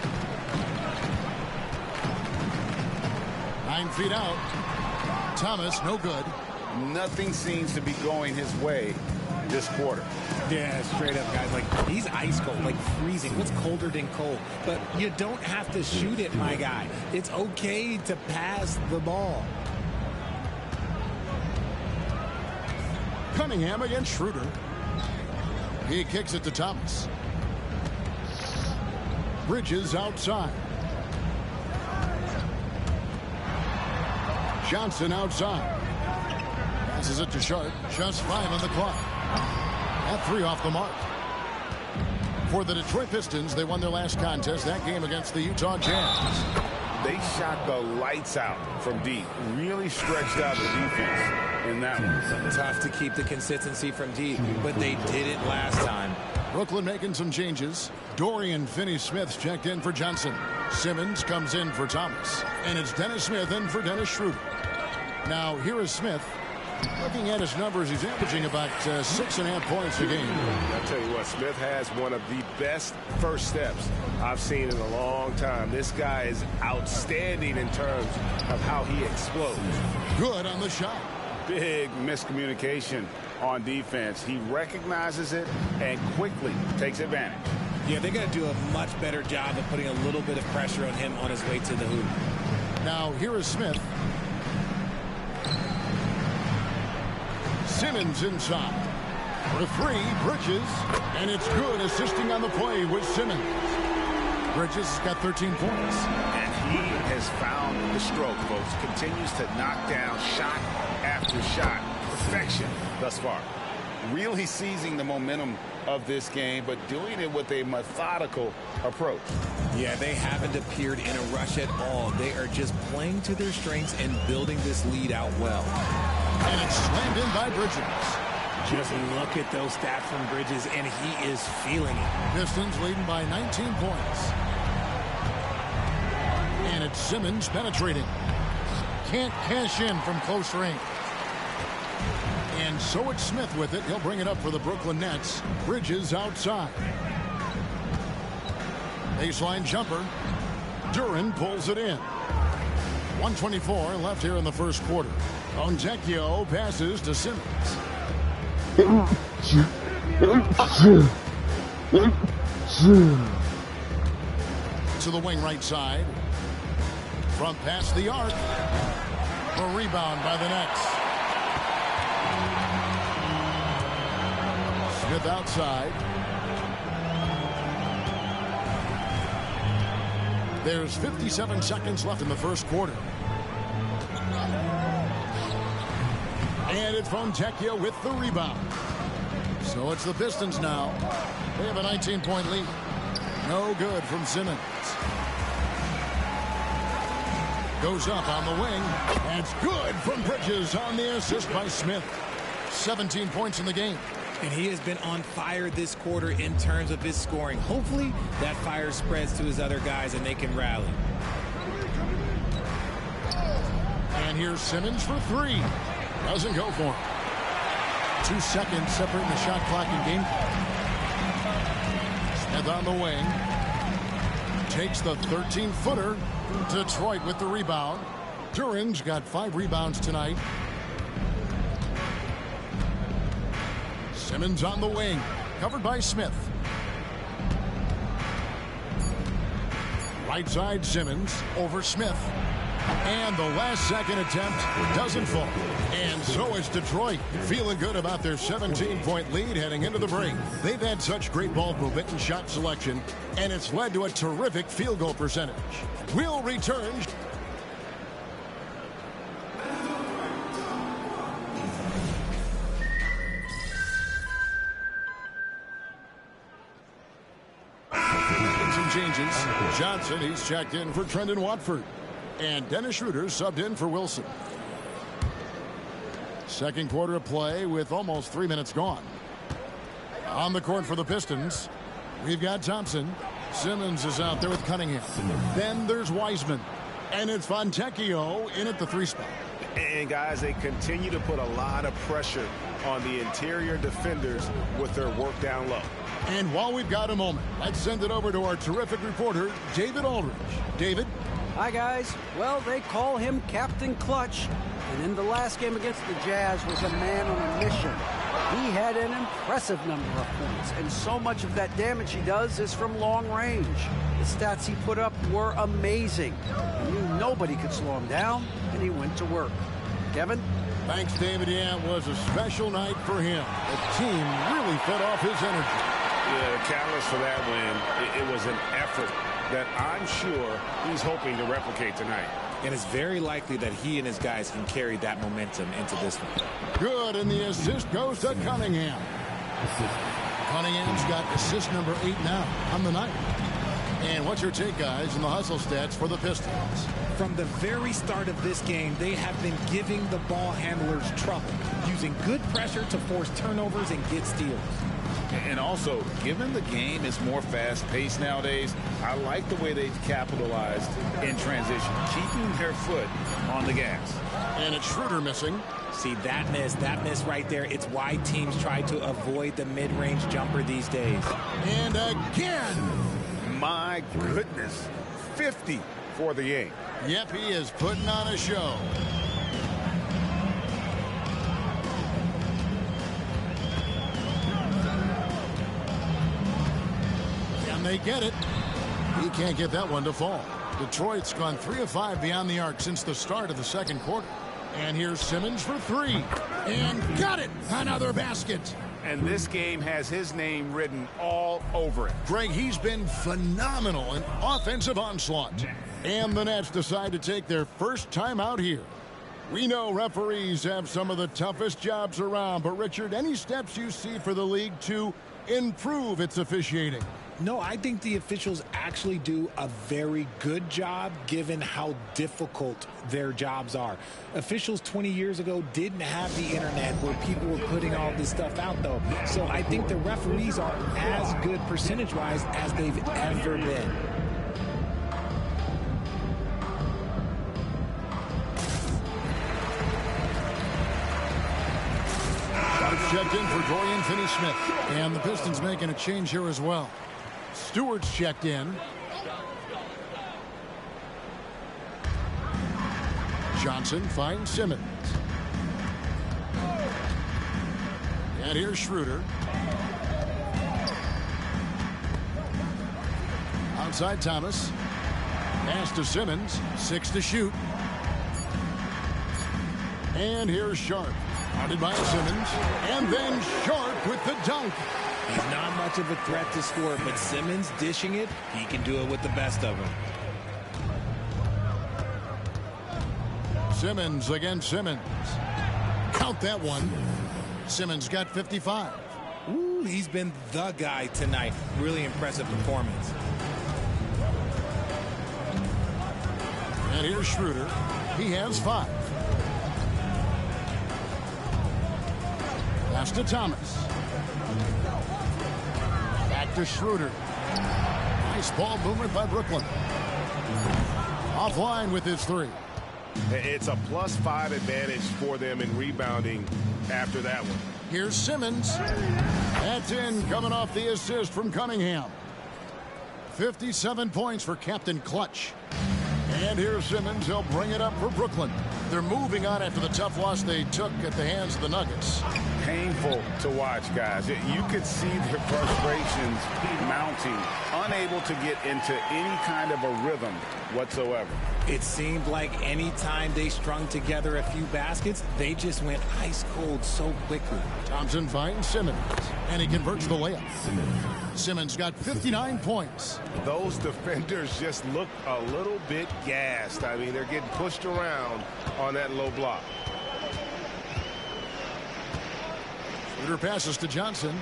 9 feet out. Thomas, no good. Nothing seems to be going his way this quarter. Yeah, straight up, guys. Like, he's ice cold, like freezing. What's colder than cold? But you don't have to shoot it, my guy. It's okay to pass the ball. Cunningham against Schroeder. He kicks it to Thomas. Bridges outside. Johnson outside. Passes it to Sharp. Just 5 on the clock. At 3 off the mark. For the Detroit Pistons, they won their last contest, that game against the Utah Jazz. they shot the lights out from deep. Really stretched out the defense in that one. Tough to keep the consistency from deep, but they did it last time. Brooklyn making some changes. Dorian Finney-Smith's checked in for Johnson. Simmons comes in for Thomas. And it's Dennis Smith in for Dennis Schroeder. Now, here is Smith. Looking at his numbers, he's averaging about 6.5 points a game. I'll tell you what, Smith has one of the best first steps I've seen in a long time. This guy is outstanding in terms of how he explodes. Good on the shot. Big miscommunication on defense. He recognizes it and quickly takes advantage. Yeah, they got to do a much better job of putting a little bit of pressure on him on his way to the hoop. Now, here is Smith. Simmons inside. For three, Bridges. And it's good, assisting on the play with Simmons. Bridges has got 13 points. And he has found the stroke, folks. Continues to knock down shot after shot. Perfection thus far. Really seizing the momentum of this game, but doing it with a methodical approach. Yeah, they haven't appeared in a rush at all. They are just playing to their strengths and building this lead out well. And it's slammed in by Bridges. Just look at those stats from Bridges, and he is feeling it. Pistons leading by 19 points. And it's Simmons penetrating. Can't cash in from close range. And so it's Smith with it. He'll bring it up for the Brooklyn Nets. Bridges outside. Baseline jumper. Duran pulls it in. 1:24 left here in the first quarter. Fontecchio passes to Simmons. To the wing right side. Front pass the arc. A rebound by the Nets. Smith outside. There's 57 seconds left in the first quarter. And it's Fontecchio with the rebound. So it's the Pistons now. They have a 19-point lead. No good from Simmons. Goes up on the wing. That's good from Bridges on the assist by Smith. 17 points in the game. And he has been on fire this quarter in terms of his scoring. Hopefully that fire spreads to his other guys and they can rally. And here's Simmons for three. Doesn't go for him. 2 seconds separating the shot clock and game. Smith on the wing. Takes the 13-footer. Detroit with the rebound. Duran's got 5 rebounds tonight. Simmons on the wing. Covered by Smith. Right side Simmons over Smith. And the last second attempt doesn't fall. And so is Detroit, feeling good about their 17-point lead heading into the break. They've had such great ball movement and shot selection, and it's led to a terrific field goal percentage. We'll return. Some changes. Johnson, he's checked in for Trendon Watford. And Dennis Schroeder subbed in for Wilson. Second quarter of play with almost 3 minutes gone. On the court for the Pistons, we've got Thompson. Simmons is out there with Cunningham. Then there's Wiseman. And it's Fontecchio in at the 3 spot. And guys, they continue to put a lot of pressure on the interior defenders with their work down low. And while we've got a moment, let's send it over to our terrific reporter, David Aldridge. David? Hi, guys. Well, they call him Captain Clutch. And in the last game against the Jazz was a man on a mission. He had an impressive number of points, and so much of that damage he does is from long range. The stats he put up were amazing. He knew nobody could slow him down, and he went to work. Kevin? Thanks, David. Yeah, it was a special night for him. The team really fed off his energy. Yeah, the catalyst for that win, it was an effort that I'm sure he's hoping to replicate tonight. And it's very likely that he and his guys can carry that momentum into this one. Good, and the assist goes to Cunningham. Cunningham's got assist number 8 now on the night. And what's your take, guys, in the hustle stats for the Pistons? From the very start of this game, they have been giving the ball handlers trouble, using good pressure to force turnovers and get steals. And also, given the game is more fast-paced nowadays, I like the way they've capitalized in transition, keeping their foot on the gas. And it's Schroeder missing. See, that miss right there, it's why teams try to avoid the mid-range jumper these days. And again. My goodness, 50 for the game. Yep, he is putting on a show. And they get it. He can't get that one to fall. Detroit's gone 3 of 5 beyond the arc since the start of the second quarter. And here's Simmons for 3. And got it! Another basket. And this game has his name written all over it. Greg, he's been phenomenal in offensive onslaught. And the Nets decide to take their first time out here. We know referees have some of the toughest jobs around, but Richard, any steps you see for the league to improve its officiating? No, I think the officials actually do a very good job given how difficult their jobs are. Officials 20 years ago didn't have the internet where people were putting all this stuff out, though. So I think the referees are as good percentage-wise as they've ever been. Checked in for Dorian Finney-Smith. And the Pistons making a change here as well. Stewart's checked in. Johnson finds Simmons. And here's Schroeder. Outside Thomas. Pass to Simmons. 6 to shoot. And here's Sharp. Guarded by Simmons. And then Sharp with the dunk. He's not much of a threat to score, but Simmons dishing it, he can do it with the best of them. Simmons against Simmons. Count that one. Simmons got 55. Ooh, he's been the guy tonight. Really impressive performance. And here's Schroeder. He has 5. Pass to Thomas. Back to Schroeder. Nice ball movement by Brooklyn. Offline with his 3. It's a +5 advantage for them in rebounding after that one. Here's Simmons. That's in, coming off the assist from Cunningham. 57 points for Captain Clutch. And here's Simmons. He'll bring it up for Brooklyn. They're moving on after the tough loss they took at the hands of the Nuggets. Painful to watch, guys. You could see their frustrations mounting, unable to get into any kind of a rhythm whatsoever. It seemed like any time they strung together a few baskets, they just went ice cold so quickly. Thompson finds Simmons, and he converts the layup. Simmons got 59 points. Those defenders just look a little bit gassed. I mean, they're getting pushed around on that low block. Schroeder passes to Johnson.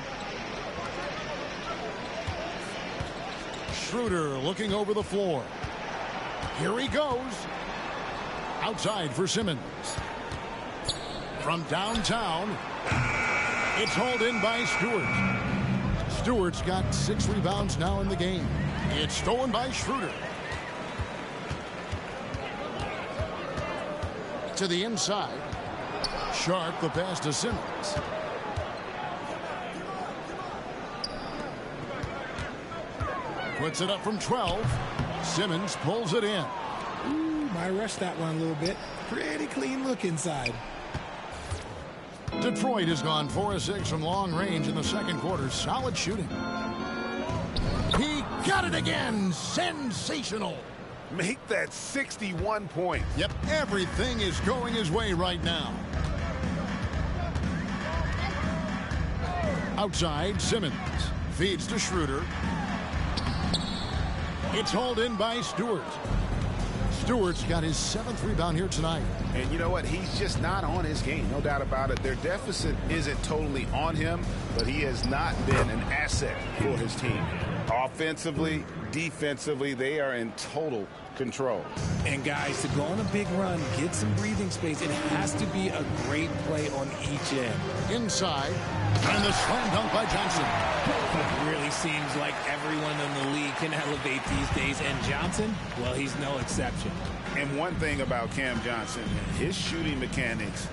Schroeder looking over the floor. Here he goes. Outside for Simmons. From downtown, it's hauled in by Stewart. Stewart's got 6 rebounds now in the game. It's stolen by Schroeder. To the inside. Sharp, the pass to Simmons. Puts it up from 12. Simmons pulls it in. Ooh, might rush that one a little bit. Pretty clean look inside. Detroit has gone 4 of 6 from long range in the second quarter. Solid shooting. He got it again. Sensational. Make that 61 points. Yep, everything is going his way right now. Outside, Simmons feeds to Schroeder. It's hauled in by Stewart. Stewart's got his 7th rebound here tonight. And you know what? He's just not on his game. No doubt about it. Their deficit isn't totally on him, but he has not been an asset for his team. Offensively, defensively, they are in total control. And guys, to go on a big run, get some breathing space, it has to be a great play on each end. Inside, and the slam dunk by Johnson. It really seems like everyone in the league can elevate these days, and Johnson, well, he's no exception. And one thing about Cam Johnson, his shooting mechanics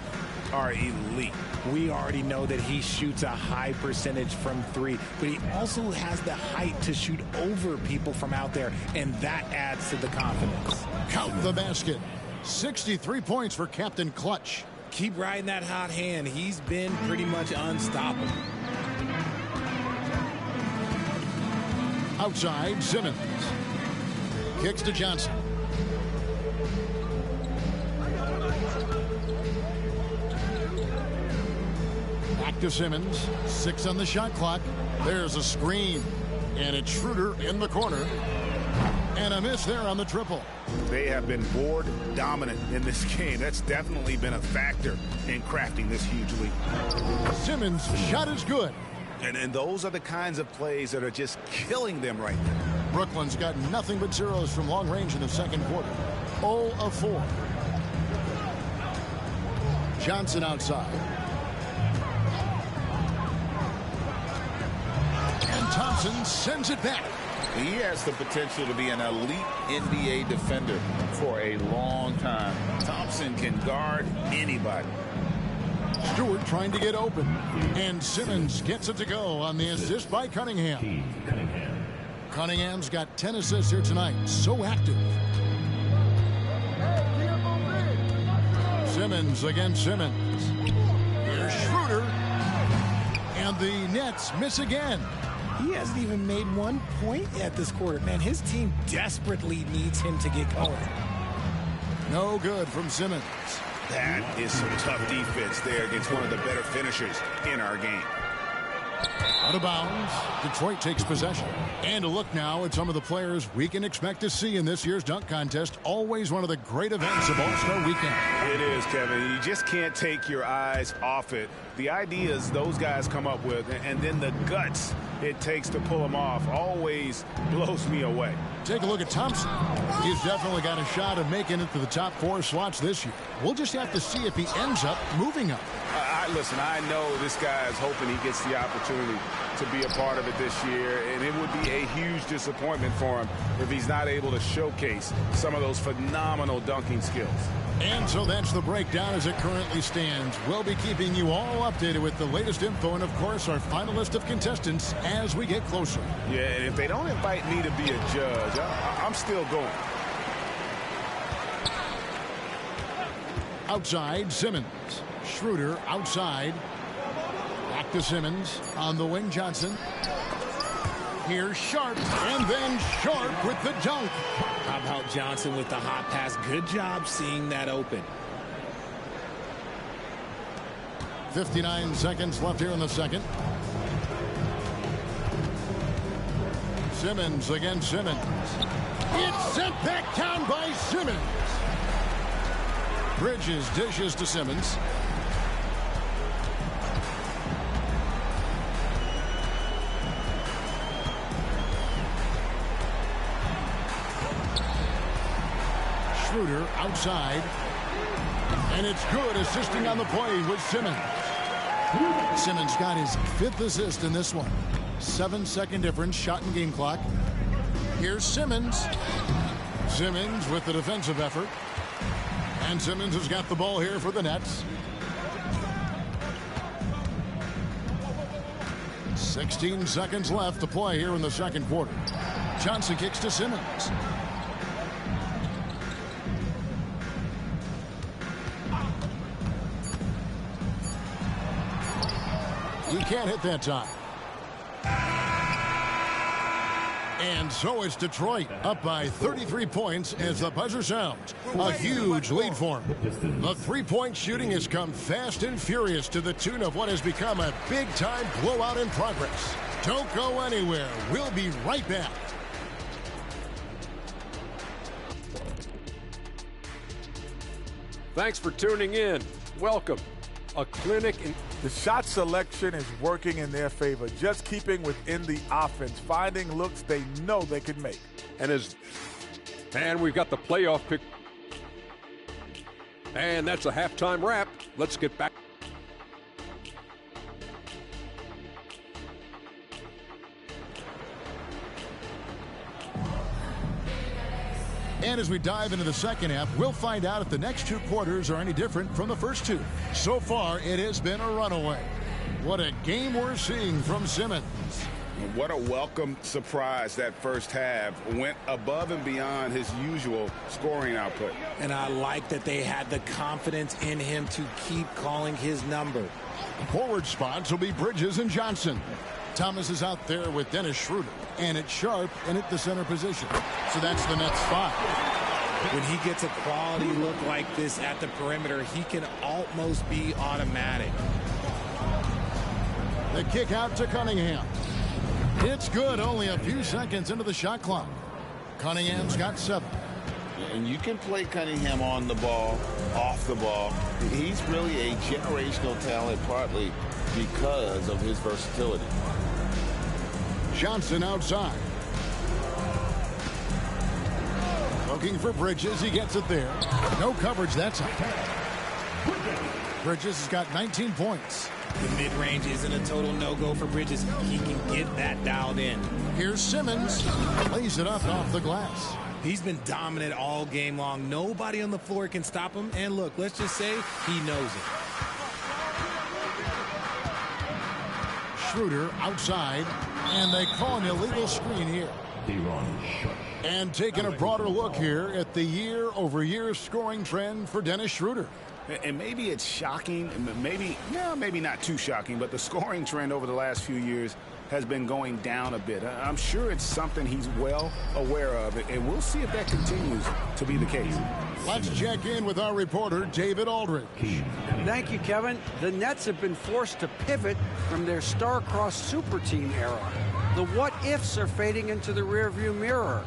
are elite. We already know that he shoots a high percentage from three, but he also has the height to shoot over people from out there, and that adds to the confidence. Count the basket. 63 points for Captain Clutch. Keep riding that hot hand. He's been pretty much unstoppable. Outside, Simmons. Kicks to Johnson. Back to Simmons. 6 on the shot clock. There's a screen. And it's Schroeder in the corner. And a miss there on the triple. They have been board dominant in this game. That's definitely been a factor in crafting this huge lead. Simmons' shot is good. And those are the kinds of plays that are just killing them right now. Brooklyn's got nothing but zeros from long range in the second quarter. 0 of 4. Johnson outside. And Thompson sends it back. He has the potential to be an elite NBA defender for a long time. Thompson can guard anybody. Stewart trying to get open. And Simmons gets it to go on the assist by Cunningham. Cunningham's got 10 assists here tonight. So active. Simmons against Simmons. Here's Schroeder. And the Nets miss again. He hasn't even made 1 point yet this quarter. Man, his team desperately needs him to get going. No good from Simmons. That is some tough defense there against one of the better finishers in our game. Out of bounds. Detroit takes possession. And a look now at some of the players we can expect to see in this year's dunk contest. Always one of the great events of All-Star Weekend. It is, Kevin. You just can't take your eyes off it. The ideas those guys come up with, and then the guts it takes to pull them off, always blows me away. Take a look at Thompson. He's definitely got a shot of making it to the top 4 slots this year. We'll just have to see if he ends up moving up. Listen, I know this guy is hoping he gets the opportunity to be a part of it this year, and it would be a huge disappointment for him if he's not able to showcase some of those phenomenal dunking skills. And so that's the breakdown as it currently stands. We'll be keeping you all updated with the latest info and, of course, our final list of contestants as we get closer. Yeah, and if they don't invite me to be a judge, I'm still going. Outside, Simmons. Schroeder outside. Back to Simmons. On the wing, Johnson. Here's Sharp. And then Sharp with the dunk. How about Johnson with the hot pass? Good job seeing that open. 59 seconds left here in the second. Simmons against Simmons. It's sent back down by Simmons. Bridges dishes to Simmons. Schroeder outside. And it's good, assisting on the play with Simmons. Simmons got his 5th assist in this one. 7-second difference, shot and game clock. Here's Simmons. Simmons with the defensive effort. And Simmons has got the ball here for the Nets. 16 seconds left to play here in the second quarter. Johnson kicks to Simmons. He can't hit that time. And so it's Detroit up by 33 points as the buzzer sounds. A huge lead for them. The three-point shooting has come fast and furious to the tune of what has become a big-time blowout in progress. Don't go anywhere. We'll be right back. Thanks for tuning in. Welcome. a clinic in... The shot selection is working in their favor, just keeping within the offense, finding looks they know they can make. And we've got the playoff pick. And that's a halftime wrap. Let's get back. And as we dive into the second half, we'll find out if the next two quarters are any different from the first two. So far, it has been a runaway. What a game we're seeing from Simmons. What a welcome surprise that first half. Went above and beyond his usual scoring output. And I like that they had the confidence in him to keep calling his number. Forward spots will be Bridges and Johnson. Thomas is out there with Dennis Schroeder. And it's Sharp in at the center position. So that's the Nets 5. When he gets a quality look like this at the perimeter, he can almost be automatic. The kick out to Cunningham. It's good, only a few seconds into the shot clock. Cunningham's got 7. And you can play Cunningham on the ball, off the ball. He's really a generational talent, partly because of his versatility. Johnson outside. Looking for Bridges. He gets it there. No coverage that time. Bridges has got 19 points. The mid-range isn't a total no-go for Bridges. He can get that dialed in. Here's Simmons. Lays it up off the glass. He's been dominant all game long. Nobody on the floor can stop him. And look, let's just say he knows it. Schroeder outside. And they call an illegal screen here. And taking a broader look here at the year-over-year scoring trend for Dennis Schroeder. And maybe it's shocking, maybe not too shocking, but the scoring trend over the last few years has been going down a bit. I'm sure it's something he's well aware of, and we'll see if that continues to be the case. Let's check in with our reporter, David Aldridge. Thank you, Kevin. The Nets have been forced to pivot from their star-crossed super team era. The what-ifs are fading into the rearview mirror.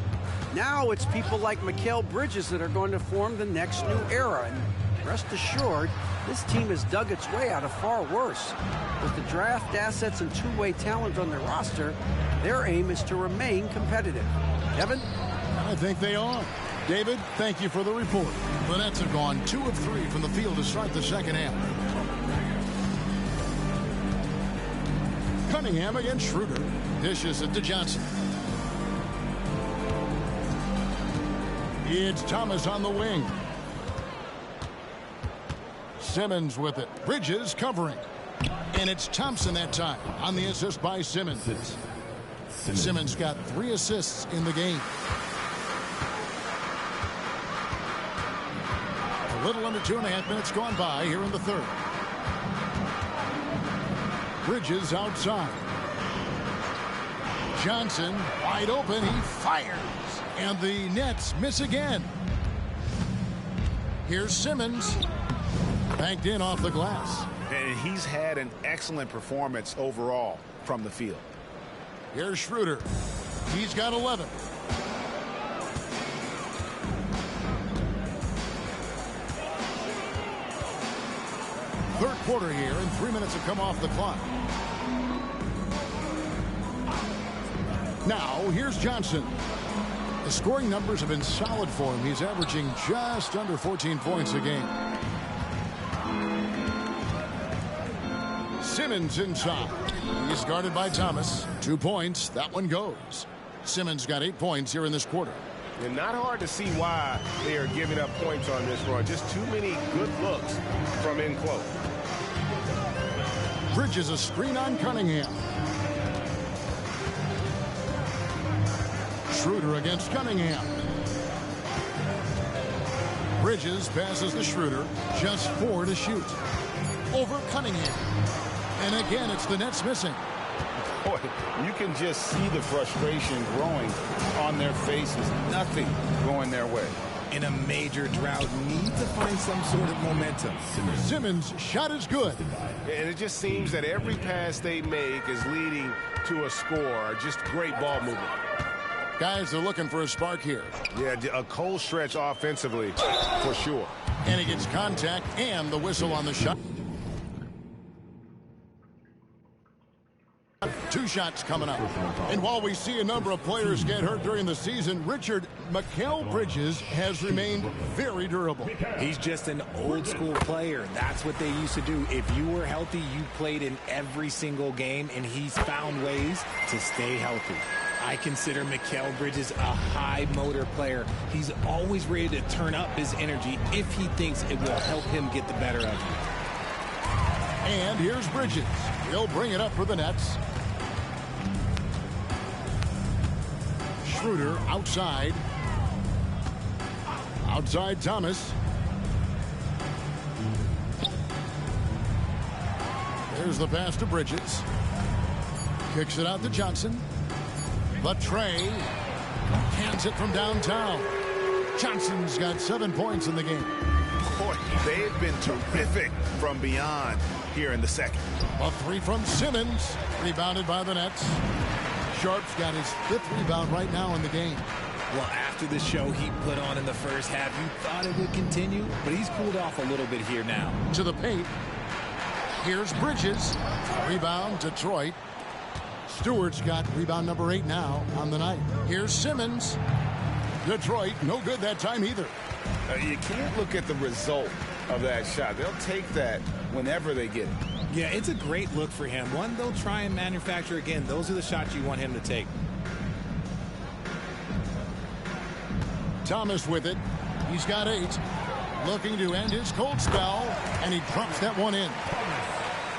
Now it's people like Mikal Bridges that are going to form the next new era. And rest assured, this team has dug its way out of far worse. With the draft assets and two-way talent on their roster, their aim is to remain competitive. Kevin? I think they are. David, thank you for the report. The Nets have gone 2 of 3 from the field to start the second half. Cunningham against Schroeder. Dishes it to Johnson. It's Thomas on the wing. Simmons with it. Bridges covering. And it's Thompson that time on the assist by Simmons. Simmons got 3 assists in the game. A little under 2.5 minutes gone by here in the third. Bridges outside. Johnson wide open. He fires. And the Nets miss again. Here's Simmons. Banked in off the glass. And he's had an excellent performance overall from the field. Here's Schroeder. He's got 11. Third quarter here, and 3 minutes have come off the clock. Now, here's Johnson. The scoring numbers have been solid for him. He's averaging just under 14 points a game. Simmons inside. He's guarded by Thomas. 2 points. That one goes. Simmons got 8 points here in this quarter. And not hard to see why they are giving up points on this run. Just too many good looks from in close. Bridges a screen on Cunningham. Schroeder against Cunningham. Bridges passes to Schroeder. Just 4 to shoot. Over Cunningham. And again, it's the Nets missing. Boy, you can just see the frustration growing on their faces. Nothing going their way. In a major drought, need to find some sort of momentum. Simmons' shot is good. And it just seems that every pass they make is leading to a score. Just great ball movement. Guys are looking for a spark here. Yeah, a cold stretch offensively, for sure. And he gets contact and the whistle on the shot. 2 shots coming up. And while we see a number of players get hurt during the season, Richard, Mikal Bridges has remained very durable. He's just an old school player. That's what they used to do. If you were healthy, you played in every single game, and he's found ways to stay healthy. I consider Mikal Bridges a high motor player. He's always ready to turn up his energy if he thinks it will help him get the better of you. And here's Bridges. He'll bring it up for the Nets. Schroeder outside. Outside Thomas. There's the pass to Bridges. Kicks it out to Johnson. The tray. Hands it from downtown. Johnson's got 7 points in the game. Boy, they've been terrific from beyond here in the second. A 3 from Simmons. Rebounded by the Nets. Sharp's got his 5th rebound right now in the game. Well, after the show he put on in the first half, you thought it would continue, but he's cooled off a little bit here now. To the paint. Here's Bridges. Rebound, Detroit. Stewart's got rebound number 8 now on the night. Here's Simmons. Detroit, no good that time either. You can't look at the result of that shot. They'll take that whenever they get it. Yeah, it's a great look for him. One they'll try and manufacture again. Those are the shots you want him to take. Thomas with it. He's got 8. Looking to end his cold spell, and he drops that one in.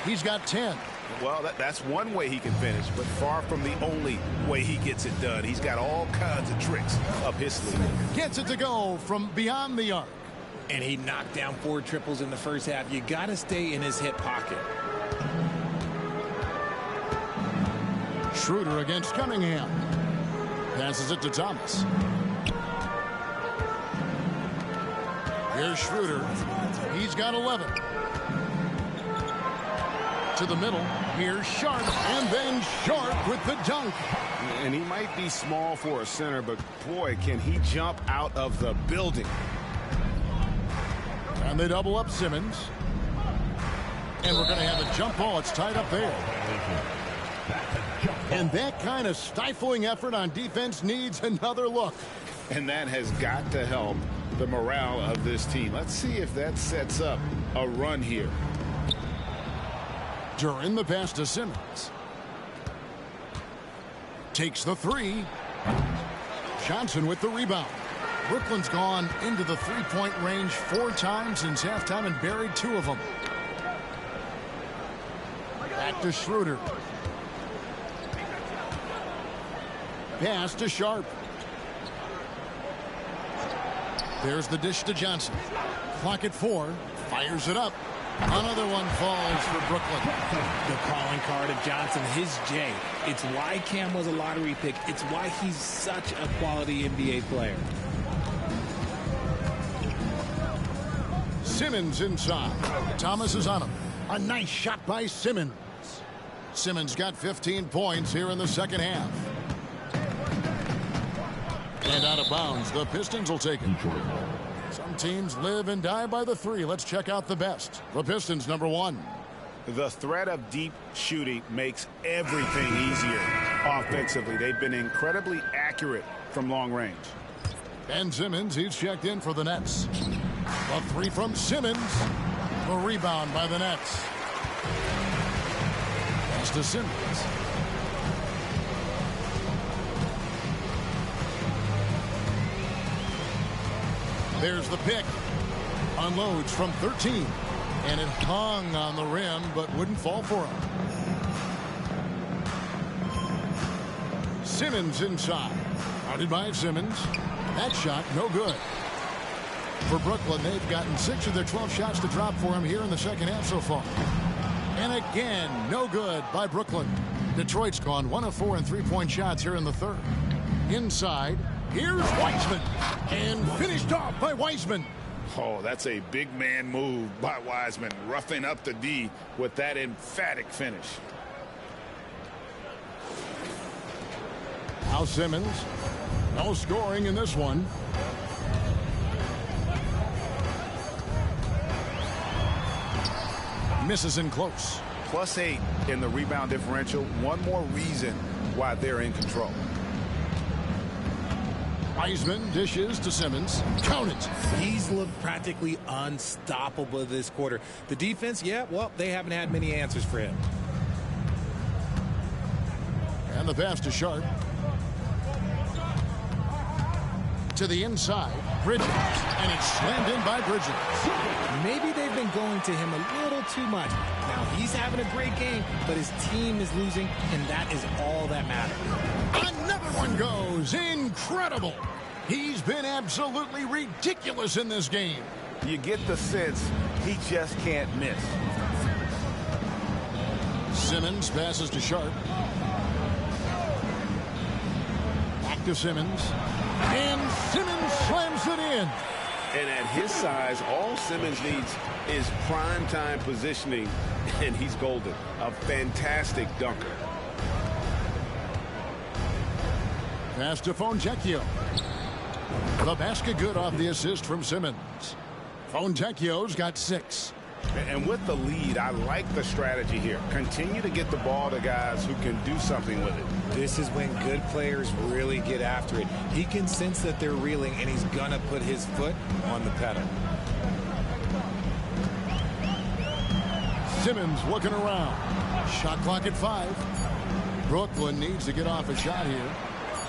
He's got 10. Well, that's one way he can finish, but far from the only way he gets it done. He's got all kinds of tricks up his sleeve. Gets it to go from beyond the arc. And he knocked down 4 triples in the first half. You got to stay in his hip pocket. Schroeder against Cunningham. Passes it to Thomas. Here's Schroeder. He's got 11. To the middle. Here's Sharp. And then Sharp with the dunk. And he might be small for a center, but boy, can he jump out of the building. And they double up Simmons. And we're going to have a jump ball. It's tied up there. And that kind of stifling effort on defense needs another look. And that has got to help the morale of this team. Let's see if that sets up a run here. During the pass to Simmons. Takes the 3. Johnson with the rebound. Brooklyn's gone into the 3-point range 4 times since halftime and buried 2 of them. Back to Schroeder. Pass to Sharp. There's the dish to Johnson. Clock at 4. Fires it up. Another one falls for Brooklyn. The calling card of Johnson, his J. It's why Cam was a lottery pick. It's why he's such a quality NBA player. Simmons inside. Thomas is on him. A nice shot by Simmons. Simmons got 15 points here in the second half. And out of bounds, the Pistons will take it. Some teams live and die by the 3. Let's check out the best. The Pistons, number 1. The threat of deep shooting makes everything easier offensively. They've been incredibly accurate from long range. Ben Simmons, he's checked in for the Nets. The 3 from Simmons. A rebound by the Nets. Pass to Simmons. There's the pick. Unloads from 13. And it hung on the rim, but wouldn't fall for him. Simmons inside. Guarded by Simmons. That shot, no good. For Brooklyn, they've gotten 6 of their 12 shots to drop for him here in the second half so far. And again, no good by Brooklyn. Detroit's gone 1 of 4 in 3-point shots here in the third. Inside, here's Wiseman. And finished off by Wiseman. Oh, that's a big man move by Wiseman, roughing up the D with that emphatic finish. Now Simmons. No scoring in this one. Misses in close. +8 in the rebound differential. One more reason why they're in control. Wiseman dishes to Simmons. Count it. He's looked practically unstoppable this quarter. The defense, yeah, well, they haven't had many answers for him. And the pass to Sharp. To the inside. Bridges. And it's slammed in by Bridges. Maybe they've been going to him a little too much. Now, he's having a great game, but his team is losing, and that is all that matters. Another one goes. Incredible. He's been absolutely ridiculous in this game. You get the sense he just can't miss. Simmons passes to Sharp. Back to Simmons. And Simmons slams it in. And at his size, all Simmons needs is prime-time positioning, and he's golden. A fantastic dunker. Pass to Fontecchio. The basket good off the assist from Simmons. Fontecchio's got 6. And with the lead, I like the strategy here. Continue to get the ball to guys who can do something with it. This is when good players really get after it. He can sense that they're reeling, and he's going to put his foot on the pedal. Simmons looking around. Shot clock at 5. Brooklyn needs to get off a shot here.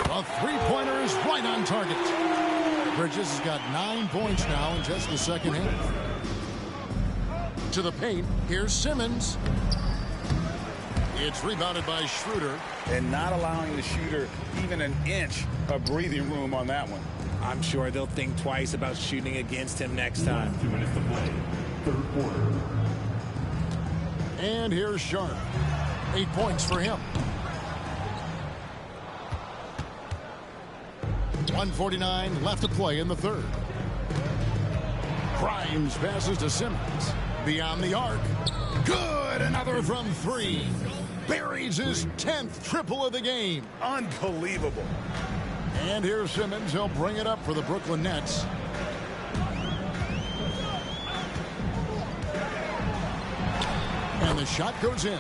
A three-pointer is right on target. Bridges has got 9 points now in just the second half. To the paint. Here's Simmons. It's rebounded by Schroeder. And not allowing the shooter even an inch of breathing room on that one. I'm sure they'll think twice about shooting against him next time. 2 minutes to play. Third quarter. And here's Sharp. 8 points for him. 1:49 left to play in the third. Grimes passes to Simmons. Beyond the arc. Good. Another from 3. Buries his 10th triple of the game. Unbelievable. And here's Simmons. He'll bring it up for the Brooklyn Nets. And the shot goes in.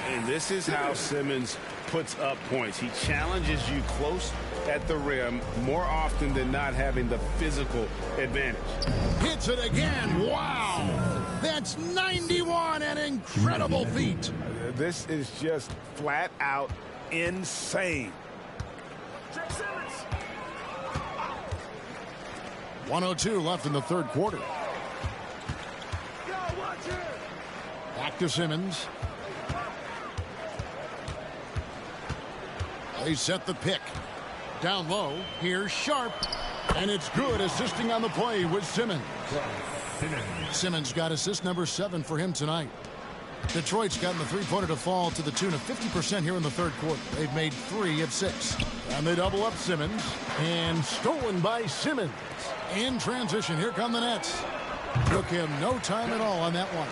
And this is how Simmons puts up points. He challenges you close at the rim more often than not, having the physical advantage. Hits it again. Wow. That's 91, an incredible feat. This is just flat out insane. 1:02 left in the third quarter. Back to Simmons. They set the pick. Down low. Here's Sharp. And it's good, assisting on the play with Simmons. Simmons got assist number 7 for him tonight. Detroit's gotten the three-pointer to fall to the tune of 50% here in the third quarter. They've made 3 of 6. And they double up Simmons. And stolen by Simmons. In transition, here come the Nets. Took him no time at all on that one.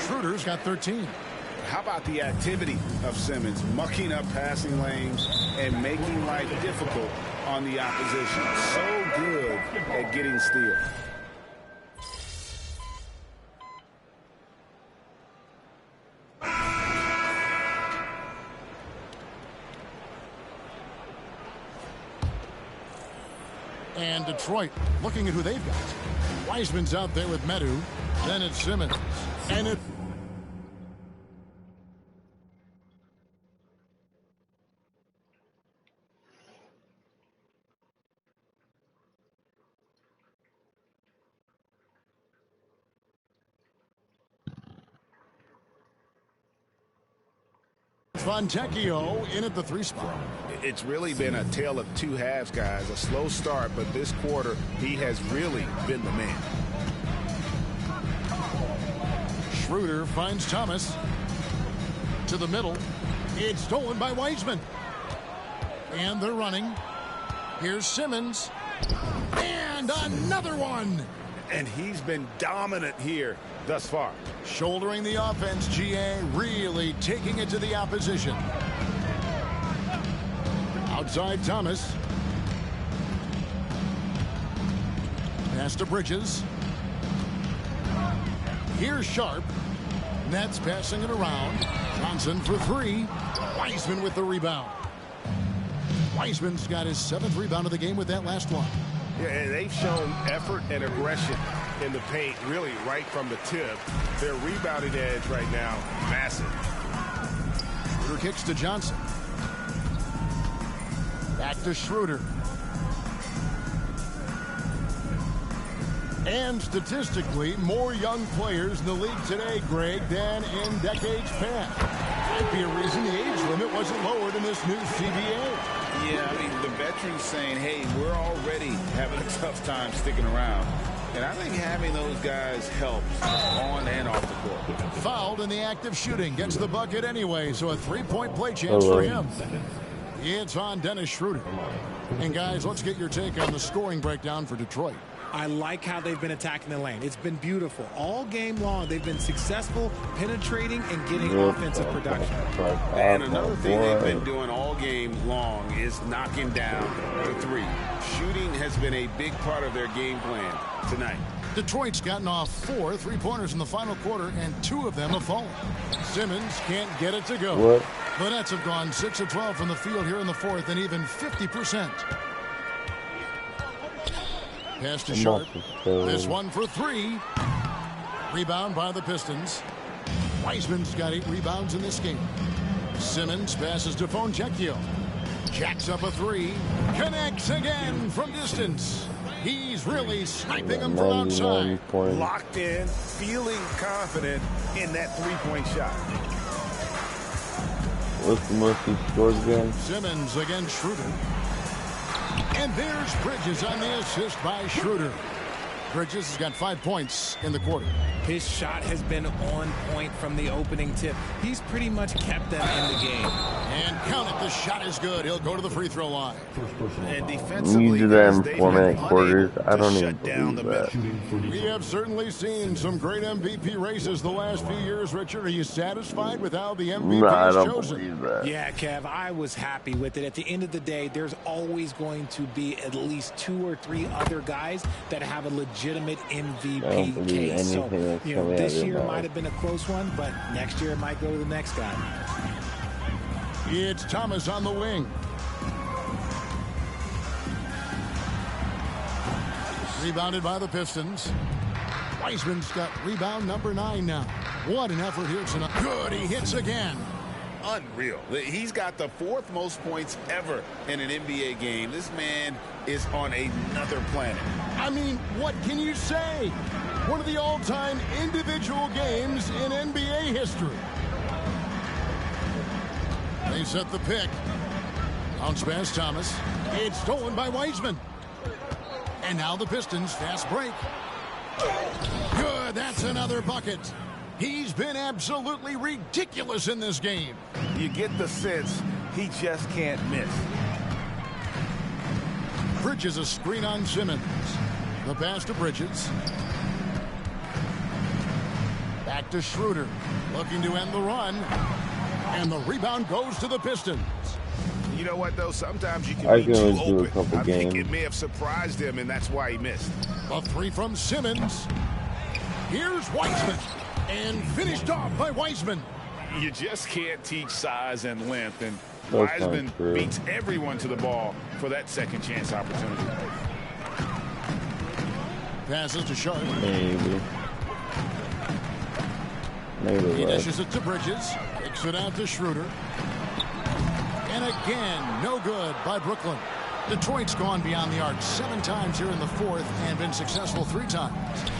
Schroeder's got 13. How about the activity of Simmons, mucking up passing lanes and making life difficult on the opposition. So good at getting steals. And Detroit looking at who they've got. Wiseman's out there with Medu. Then it's Simmons. And it... Fontecchio in at the 3 spot. It's really been a tale of 2 halves, guys. A slow start, but this quarter, he has really been the man. Schroeder finds Thomas. To the middle. It's stolen by Wiseman. And they're running. Here's Simmons. And another one. And he's been dominant here thus far. Shouldering the offense, GA, really taking it to the opposition. Outside Thomas. Pass to Bridges. Here's Sharp. Nets passing it around. Johnson for three. Wiseman with the rebound. Wiseman's got his 7th rebound of the game with that last one. Yeah, and they've shown effort and aggression in the paint, really right from the tip. Their rebounding edge right now, massive. Schroeder kicks to Johnson. Back to Schroeder. And statistically, more young players in the league today, Greg, than in decades past. Might be a reason the age limit wasn't lowered in this new CBA. Yeah, I mean, the veterans saying, hey, we're already having a tough time sticking around. And I think having those guys helps on and off the court. Fouled in the act of shooting. Gets the bucket anyway, so a 3-point play chance for him. It's on Dennis Schroeder. And, guys, let's get your take on the scoring breakdown for Detroit. I like how they've been attacking the lane. It's been beautiful. All game long, they've been successful penetrating and getting offensive production. And another thing they've been doing all game long is knocking down the three. Shooting has been a big part of their game plan tonight. Detroit's gotten off 4 3-pointers in the final quarter, and 2 of them have fallen. Simmons can't get it to go. The Nets have gone 6 of 12 from the field here in the 4th, and even 50%. Pass to Sharp. This one for 3. Rebound by the Pistons. Wiseman's got 8 rebounds in this game. Simmons passes to Fontecchio. Jacks up a 3. Connects again from distance. He's really sniping them from outside. Locked in, feeling confident in that 3-point shot. What's the most he scored again? Simmons against Schroeder. And there's Bridges on the assist by Schroeder. Bridges has got 5 points in the quarter. His shot has been on point from the opening tip. He's pretty much kept them in the game. And count it, the shot is good. He'll go to the free throw line. And defensively, you do that in 4-minute quarters. I don't even believe that. We have certainly seen some great MVP races the last few years. Richard, are you satisfied with how the MVP I is don't chosen? believe that. Yeah, Kev, I was happy with it. At the end of the day, there's always going to be at least 2 or 3 other guys that have a legitimate MVP case. So, this year might have been a close one, but next year it might go to the next guy. It's Thomas on the wing. Rebounded by the Pistons. Wiseman's got rebound number 9 now. What an effort here tonight. Good, he hits again. Unreal. He's got the 4th most points ever in an NBA game. This man is on another planet. I mean, what can you say? One of the all-time individual games in NBA history. They set the pick. Bounce pass Thomas. It's stolen by Wiseman. And now the Pistons fast break. Good, that's another bucket. He's been absolutely ridiculous in this game. You get the sense he just can't miss. Bridges a screen on Simmons. The pass to Bridges. Back to Schroeder. Looking to end the run. And the rebound goes to the Pistons. You know what, though? Sometimes you can be too open. I think games. it may have surprised him, and that's why he missed. A 3 from Simmons. Here's Wiseman. And finished off by Wiseman. You just can't teach size and length, and That's Wiseman beats everyone to the ball for that second chance opportunity. Passes to Sharp. Maybe. He dishes it to Bridges. Kicks it out to Schroeder. And again, no good by Brooklyn. Detroit's gone beyond the arc 7 times here in the 4th and been successful 3 times.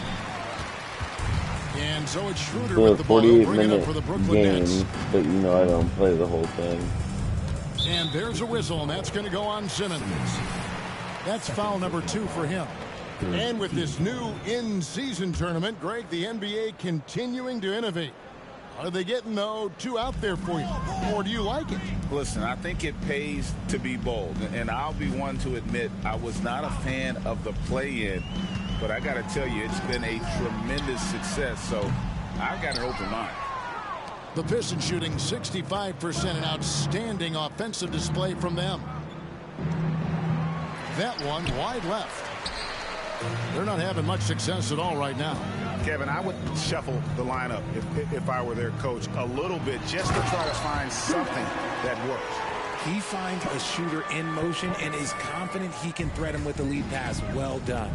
And so it's Schroeder with the ball, bringing it for the Brooklyn Nets. But you know I don't play the whole thing. And there's a whistle, and that's going to go on Simmons. That's foul number 2 for him. And with this new in-season tournament, Greg, the NBA continuing to innovate. Are they getting, though, 2 out there for you? Or do you like it? Listen, I think it pays to be bold. And I'll be one to admit I was not a fan of the play-in. But I got to tell you, it's been a tremendous success. So I've got an open mind. The Pistons shooting 65%, an outstanding offensive display from them. That one wide left. They're not having much success at all right now. Kevin, I would shuffle the lineup if I were their coach a little bit just to try to find something that works. He finds a shooter in motion and is confident he can thread him with the lead pass. Well done.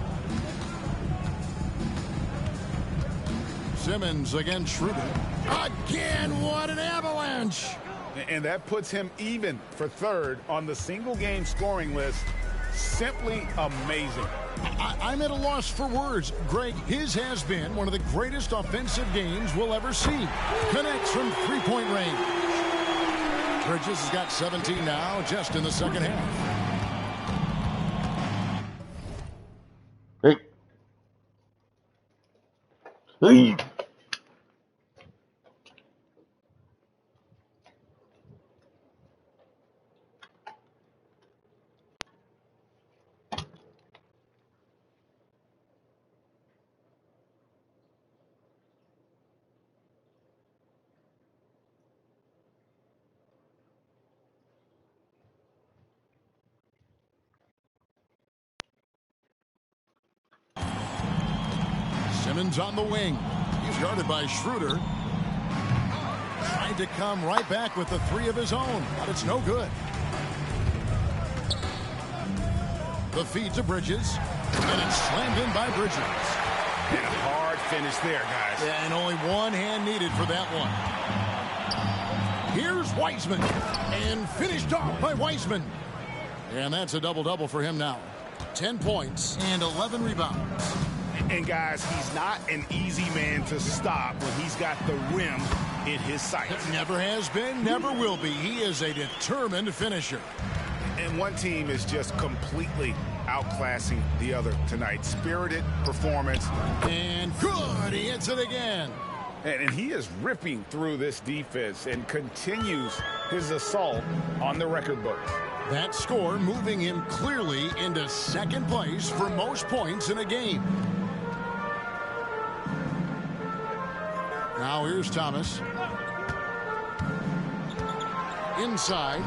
Simmons against Schroeder. Again, what an avalanche! And that puts him even for third on the single-game scoring list. Simply amazing. I'm at a loss for words. Greg, his has been one of the greatest offensive games we'll ever see. Connects from three-point range. Bridges has got 17 now, just in the second half. Hey. Hey. Simmons on the wing. He's guarded by Schroeder. Tried to come right back with the three of his own, but it's no good. The feed to Bridges, and it's slammed in by Bridges. And a hard finish there, guys. Yeah, and only one hand needed for that one. Here's Wiseman, and finished off by Wiseman. And that's a double-double for him now. 10 points and 11 rebounds. And guys, he's not an easy man to stop when he's got the rim in his sights. Never has been, never will be. He is a determined finisher. And one team is just completely outclassing the other tonight. Spirited performance. And good, he hits it again. And he is ripping through this defense and continues his assault on the record books. That score moving him clearly into second place for most points in a game. Now here's Thomas. Inside.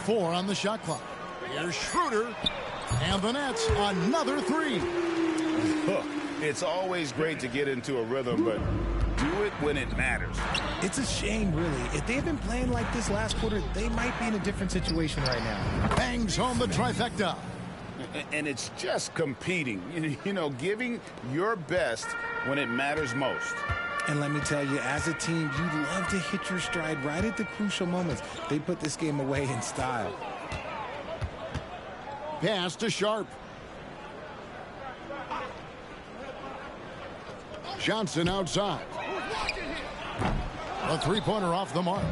4 on the shot clock. Here's Schroeder. And the Nets, another 3. It's always great to get into a rhythm, but do it when it matters. It's a shame, really. If they had been playing like this last quarter, they might be in a different situation right now. Bangs home the trifecta. And it's just competing, you know, giving your best when it matters most. And let me tell you, as a team, you love to hit your stride right at the crucial moments. They put this game away in style. Pass to Sharp. Johnson outside. A three-pointer off the mark.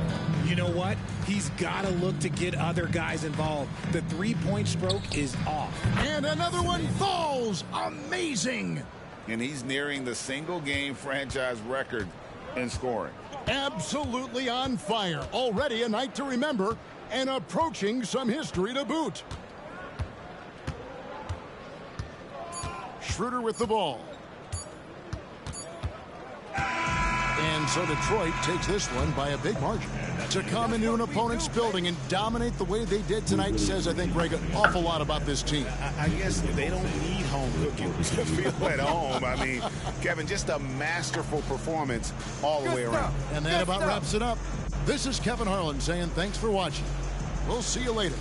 You know what? He's got to look to get other guys involved. The three-point stroke is off. And another one falls. Amazing. And he's nearing the single-game franchise record in scoring. Absolutely on fire. Already a night to remember and approaching some history to boot. Schroeder with the ball. And so Detroit takes this one by a big margin. To come into an opponent's building and dominate the way they did tonight says, I think, Greg, an awful lot about this team. I guess they don't need home cooking to feel at home. I mean, Kevin, just a masterful performance all the way around. And that about wraps it up. This is Kevin Harlan saying thanks for watching. We'll see you later.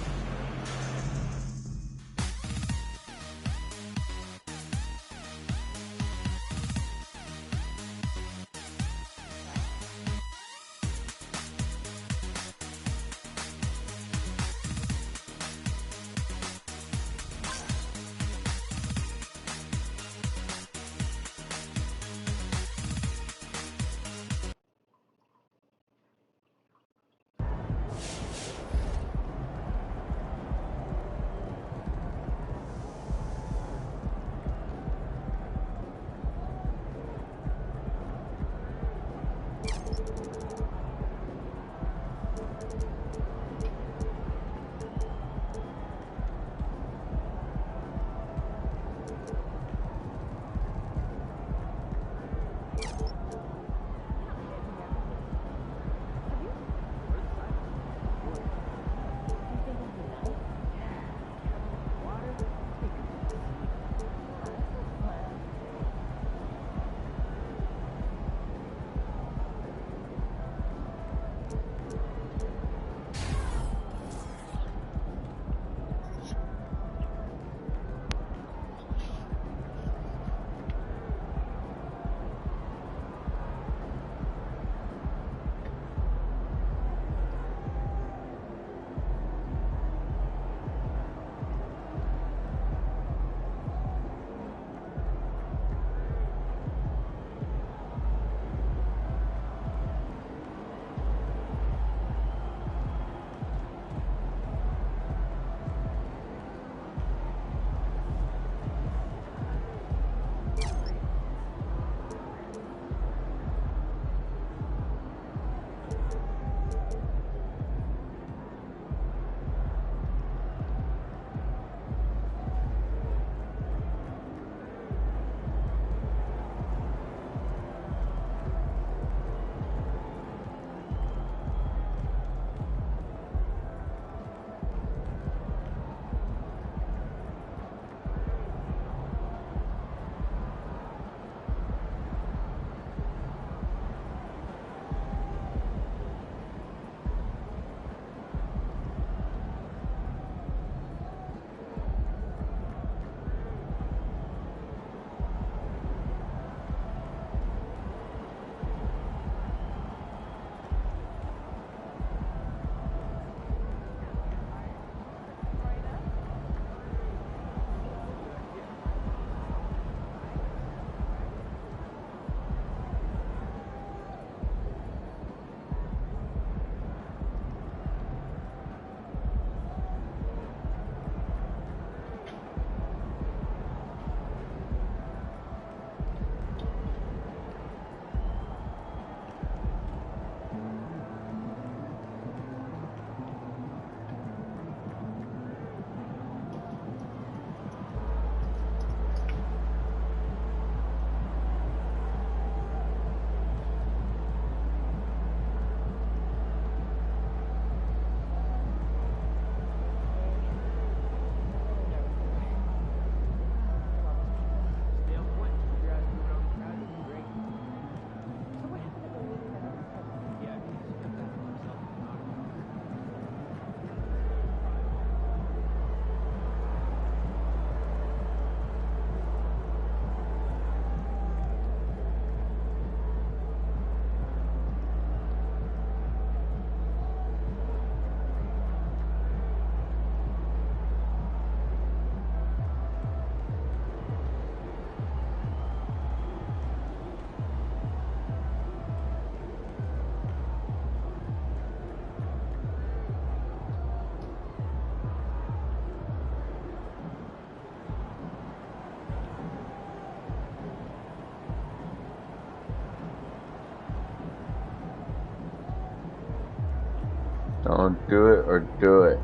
Don't do it or do it.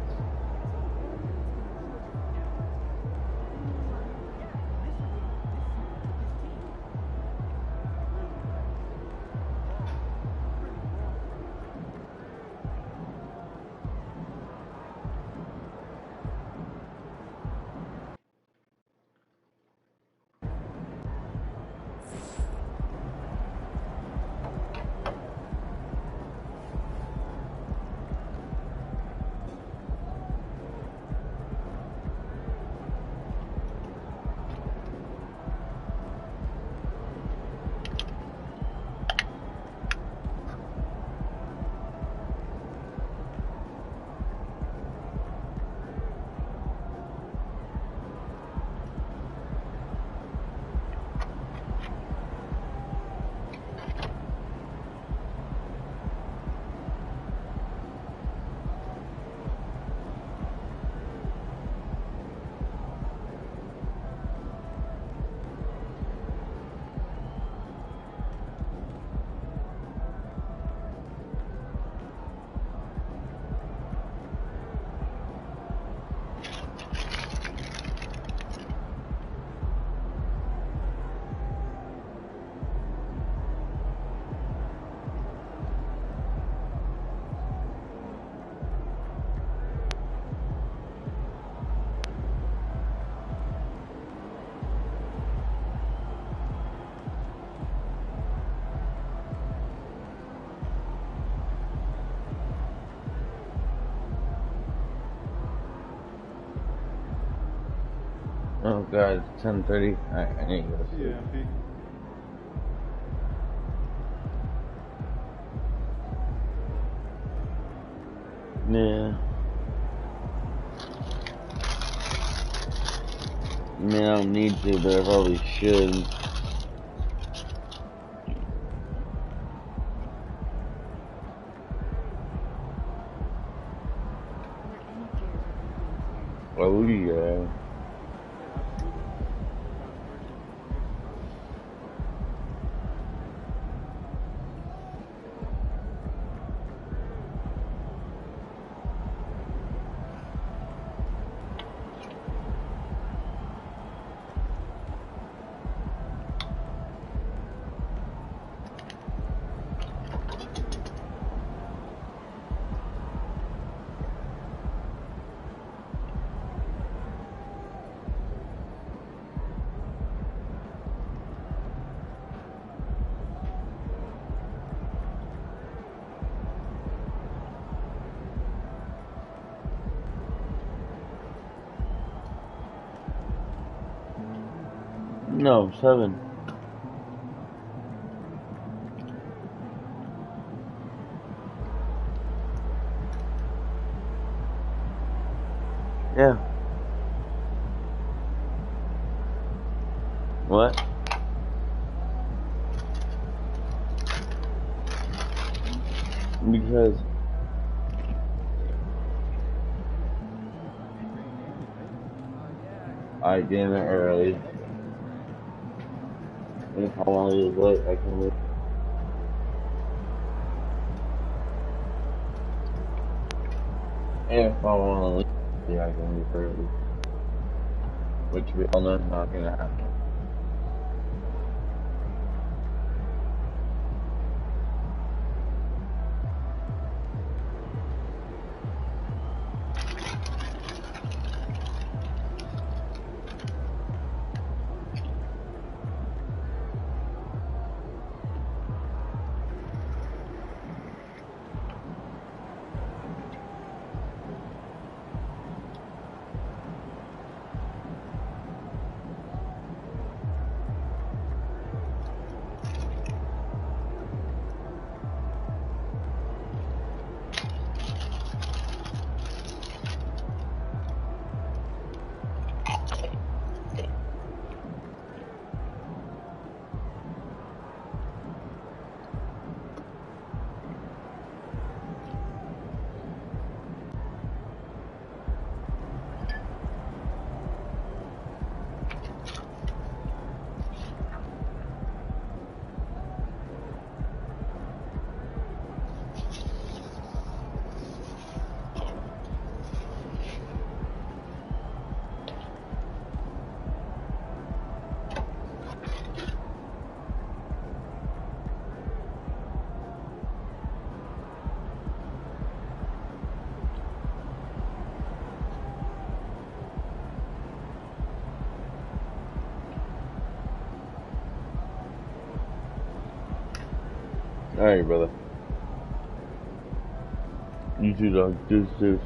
Oh god, it's 10:30. I need to go to sleep. Yeah, Yeah. I mean, I don't need to, but I probably should. Oh yeah. No, 7. Yeah. What? Because I came in early. And if I want to leave late, I can leave. And if I want to leave, I can leave early. Which we all know is not going to happen. Alright, brother. You too, dog. Deuce, deuce.